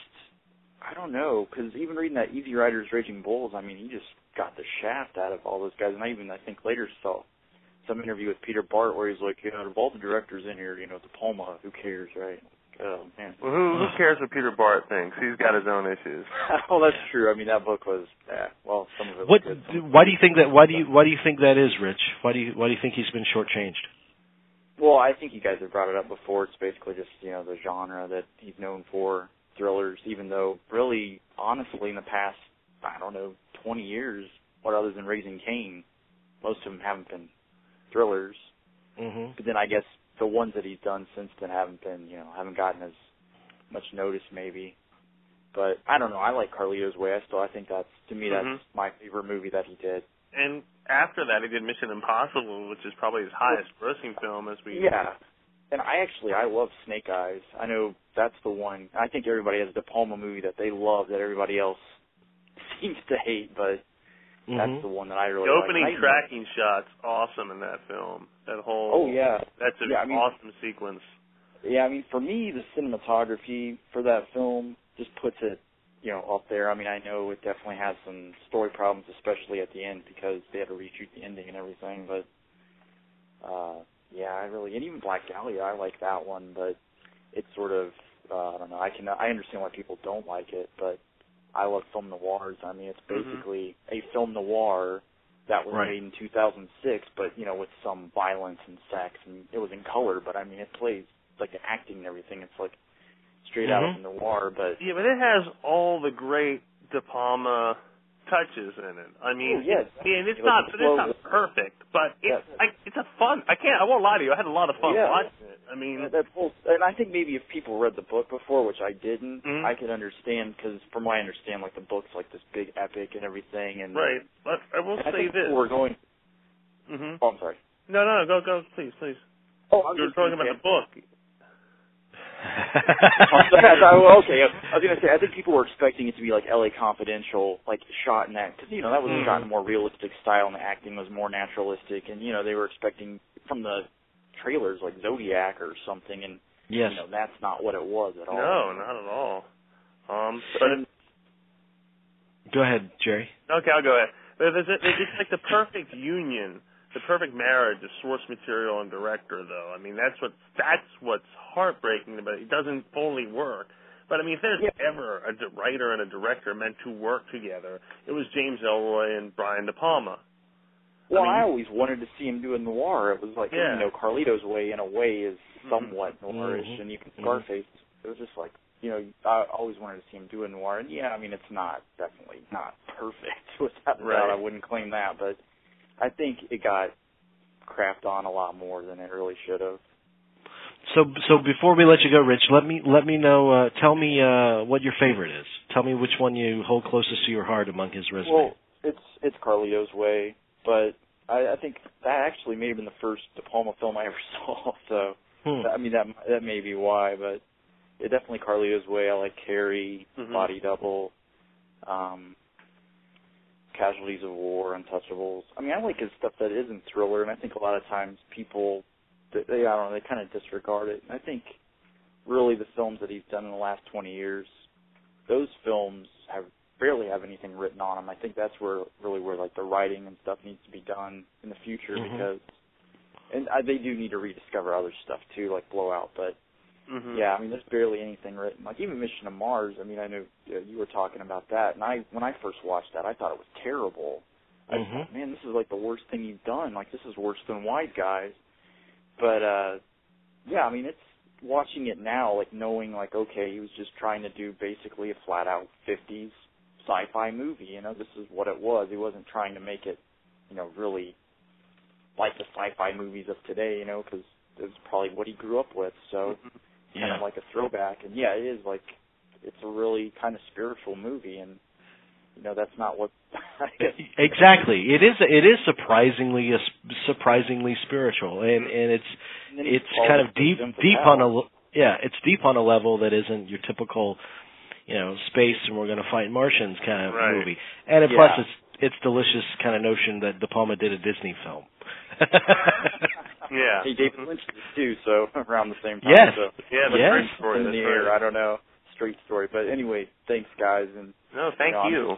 [SPEAKER 14] I don't know, because even reading that Easy Riders Raging Bulls, I mean, he just got the shaft out of all those guys, and I think later saw some interview with Peter Bart where he's like, out of all the directors in here, De Palma, who cares, right? Oh, man.
[SPEAKER 9] Well, who cares what Peter Bart thinks? He's got his own issues.
[SPEAKER 14] Well, that's true. I mean, that book was, some of it was good.
[SPEAKER 2] Why do you think that? Why do you think that is, Rich? Why do you think he's been shortchanged?
[SPEAKER 14] Well, I think you guys have brought it up before. It's basically just the genre that he's known for, thrillers. Even though, really, honestly, in the past, 20 years, what other than Raising Cain, most of them haven't been thrillers. But then I guess the ones that he's done since then haven't been, haven't gotten as much notice maybe. But I don't know. I like Carlito's Way. I think that's my favorite movie that he did.
[SPEAKER 9] And after that, he did Mission Impossible, which is probably his highest grossing film
[SPEAKER 14] Yeah. And I love Snake Eyes. I know that's the one. I think everybody has a De Palma movie that they love that everybody else seems to hate, but that's the one that I really like.
[SPEAKER 9] The opening tracking shot's awesome in that film. That whole...
[SPEAKER 14] Oh, yeah.
[SPEAKER 9] That's an awesome sequence.
[SPEAKER 14] Yeah, I mean, for me, the cinematography for that film just puts it, up there. I mean, I know it definitely has some story problems, especially at the end, because they had to reshoot the ending and everything, but, yeah, and even Black Dahlia, I like that one, but it's sort of, I don't know, I understand why people don't like it, but I love film noirs. I mean, it's basically a film noir that was made in 2006, but, with some violence and sex, and it was in color, but, I mean, it plays, like, the acting and everything, it's, like, straight out of the noir, but...
[SPEAKER 9] Yeah, but it has all the great De Palma touches in it. I mean, it's not perfect, but it's a fun... I won't lie to you, I had a lot of fun watching it. I mean,
[SPEAKER 14] and I think maybe if people read the book before, which I didn't, I could understand, because from what I understand, like the book's like this big epic and everything. And
[SPEAKER 9] right, but I will say this.
[SPEAKER 14] We're going. Oh, I'm sorry.
[SPEAKER 9] No, go, please.
[SPEAKER 14] Oh,
[SPEAKER 9] you're talking about the book.
[SPEAKER 14] Okay, I was going to say, I think people were expecting it to be like L.A. Confidential, like shot in that, because, that was shot in a more realistic style, and the acting was more naturalistic, and, they were expecting from the trailers like Zodiac or something, and, that's not what it was at all.
[SPEAKER 9] No, not at all.
[SPEAKER 2] Go ahead, Jerry.
[SPEAKER 9] Okay, I'll go ahead. It's like the perfect union, the perfect marriage of source material and director, though. I mean, that's what's heartbreaking about it. It doesn't fully work. But, I mean, if there's ever a writer and a director meant to work together, it was James Ellroy and Brian De Palma.
[SPEAKER 14] Well, I always wanted to see him do a noir. It was like, Carlito's Way, in a way, is somewhat noirish, and even Scarface, it was just like, I always wanted to see him do a noir. And, I mean, it's definitely not perfect. Without a doubt, I wouldn't claim that, but I think it got crapped on a lot more than it really should have.
[SPEAKER 2] So before we let you go, Rich, let me know. Tell me what your favorite is. Tell me which one you hold closest to your heart among his resume.
[SPEAKER 14] Well, it's Carlito's Way, but I think that actually may have been the first De Palma film I ever saw. So I mean that may be why, but it definitely Carlito's Way. I like Carrie, Body Double, Casualties of War, Untouchables. I mean, I like his stuff that isn't thriller, and I think a lot of times people, they kind of disregard it. And I think really the films that he's done in the last 20 years, those films barely have anything written on them. I think that's where like the writing and stuff needs to be done in the future, because, and they do need to rediscover other stuff too, like Blowout, but I mean, there's barely anything written. Like even Mission to Mars, I mean, I know you were talking about that, and when I first watched that, I thought it was terrible. I thought, man, this is like the worst thing you've done. Like, this is worse than Wise Guys. But, I mean, it's watching it now, like knowing, like, okay, he was just trying to do basically a flat-out 50s sci-fi movie. This is what it was. He wasn't trying to make it, really like the sci-fi movies of today, because it was probably what he grew up with. So kind of like a throwback. And, it is like, it's a really kind of spiritual movie, and, that's not what...
[SPEAKER 2] Exactly. It is surprisingly spiritual, and it's kind of deep on it's deep on a level that isn't your typical, space and we're going to fight Martians kind of movie. And plus it's delicious kind of notion that De Palma did a Disney film.
[SPEAKER 14] Hey, David Lynch did too, so around the same time.
[SPEAKER 2] Yes.
[SPEAKER 14] So.
[SPEAKER 9] Straight story.
[SPEAKER 14] In the air, I don't know, straight story. But anyway, thanks, guys. And
[SPEAKER 9] thank you.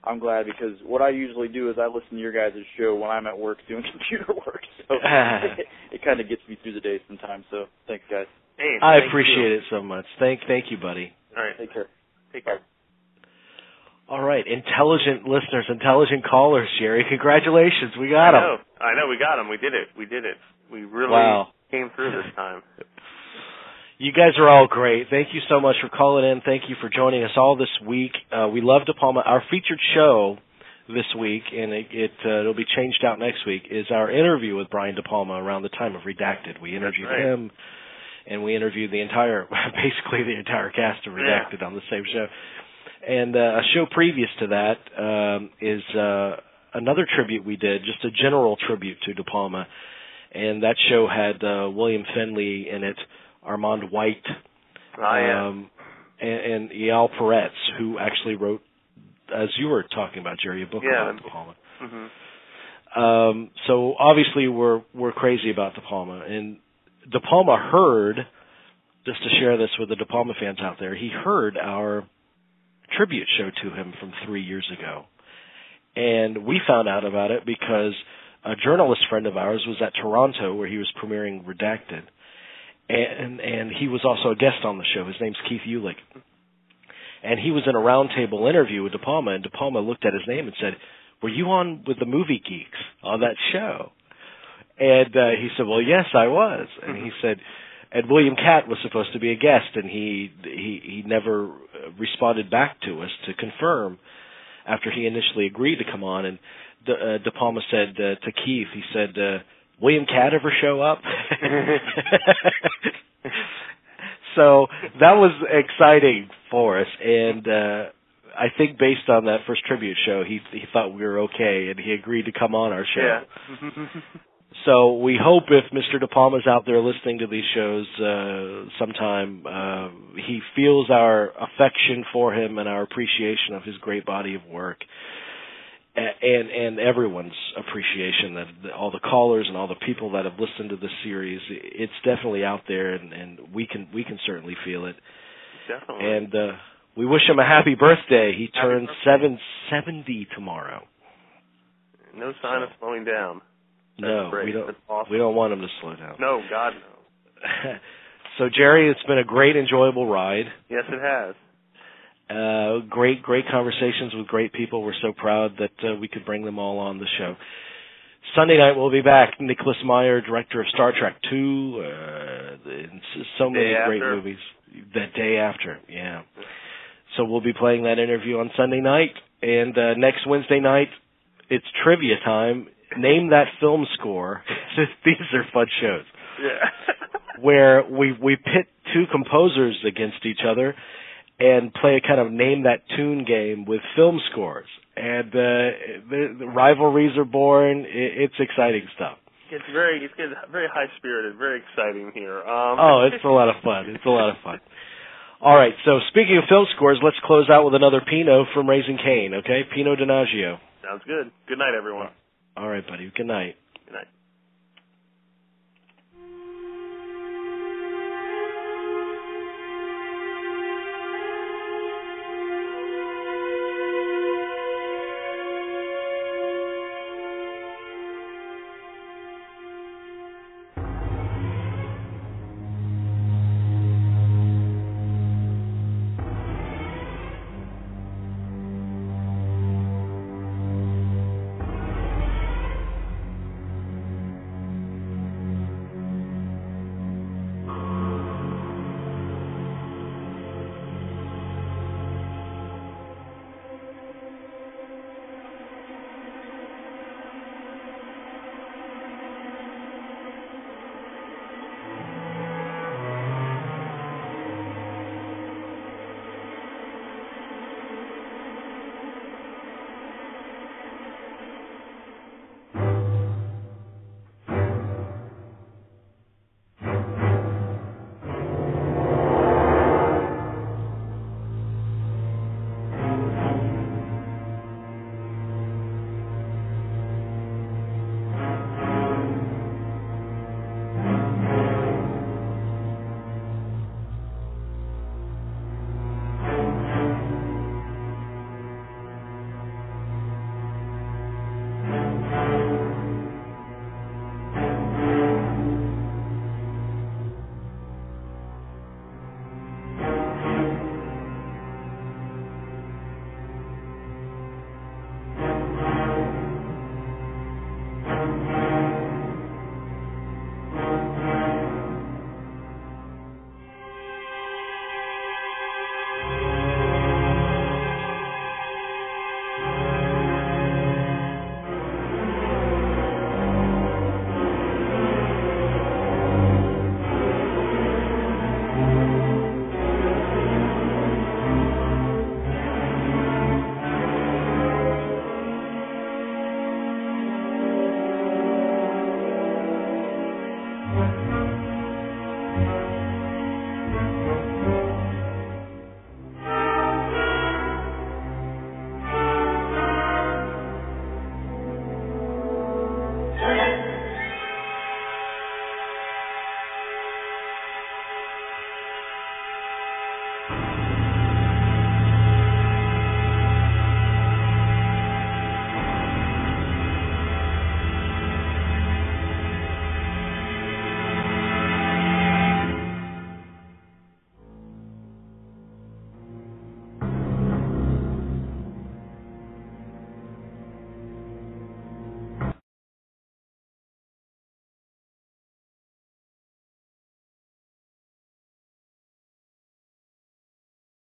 [SPEAKER 14] I'm glad, because what I usually do is I listen to your guys' show when I'm at work doing computer work. So it kind of gets me through the day sometimes. So thanks, guys.
[SPEAKER 9] Hey,
[SPEAKER 2] I appreciate it so much. Thank you, buddy.
[SPEAKER 9] All right.
[SPEAKER 14] Take care.
[SPEAKER 9] Take care.
[SPEAKER 2] All right. Intelligent listeners, intelligent callers, Jerry. Congratulations. We got them.
[SPEAKER 9] I know. We got them. We did it. We really came through this time.
[SPEAKER 2] You guys are all great. Thank you so much for calling in. Thank you for joining us all this week. We love De Palma. Our featured show this week, and it'll be changed out next week, is our interview with Brian De Palma around the time of Redacted. We interviewed him, and we interviewed basically the entire cast of Redacted on the same show. And a show previous to that is another tribute we did, just a general tribute to De Palma, and that show had William Finley in it, Armand White, and Eyal Peretz, who actually wrote, as you were talking about, Jerry, a book about De Palma. So obviously we're crazy about De Palma, and De Palma heard, just to share this with the De Palma fans out there, he heard our tribute show to him from 3 years ago, and we found out about it because a journalist friend of ours was at Toronto where he was premiering Redacted. And he was also a guest on the show. His name's Keith Ulick. And he was in a roundtable interview with De Palma, and De Palma looked at his name and said, "Were you on with the Movie Geeks on that show?" And he said, "Well, yes, I was." And he said, and William Catt was supposed to be a guest, and he never responded back to us to confirm after he initially agreed to come on. And De Palma said to Keith, he said, William Catt ever show up? So that was exciting for us, and I think based on that first tribute show, he thought we were okay, and he agreed to come on our show.
[SPEAKER 9] Yeah.
[SPEAKER 2] So we hope if Mr. De Palma's out there listening to these shows sometime, he feels our affection for him and our appreciation of his great body of work, and everyone's appreciation, that all the callers and all the people that have listened to this series. It's definitely out there, and we can certainly feel it.
[SPEAKER 9] Definitely.
[SPEAKER 2] And we wish him a happy birthday. He turns 70 tomorrow.
[SPEAKER 9] No sign of slowing down.
[SPEAKER 2] No,
[SPEAKER 9] great.
[SPEAKER 2] we don't.
[SPEAKER 9] That's awesome.
[SPEAKER 2] We don't want him to slow down.
[SPEAKER 9] No, God no.
[SPEAKER 2] So, Jerry, it's been a great, enjoyable ride.
[SPEAKER 9] Yes, it has.
[SPEAKER 2] Great conversations with great people. We're so proud that we could bring them all on the show. Sunday night we'll be back. Nicholas Meyer, director of Star Trek II, and so many great movies. The day after, yeah. So we'll be playing that interview on Sunday night, and next Wednesday night it's trivia time. Name that film score. These are fun shows.
[SPEAKER 9] Yeah.
[SPEAKER 2] Where we pit two composers against each other and play a kind of name that tune game with film scores. And the rivalries are born. It's exciting stuff.
[SPEAKER 9] It's very high spirited, very exciting here.
[SPEAKER 2] It's a lot of fun. It's a lot of fun. All right. So speaking of film scores, let's close out with another Pinot from Raising Cain. Okay, Pinot Donaggio.
[SPEAKER 9] Sounds good. Good night, everyone.
[SPEAKER 2] All right, buddy. Good night.
[SPEAKER 9] Good night.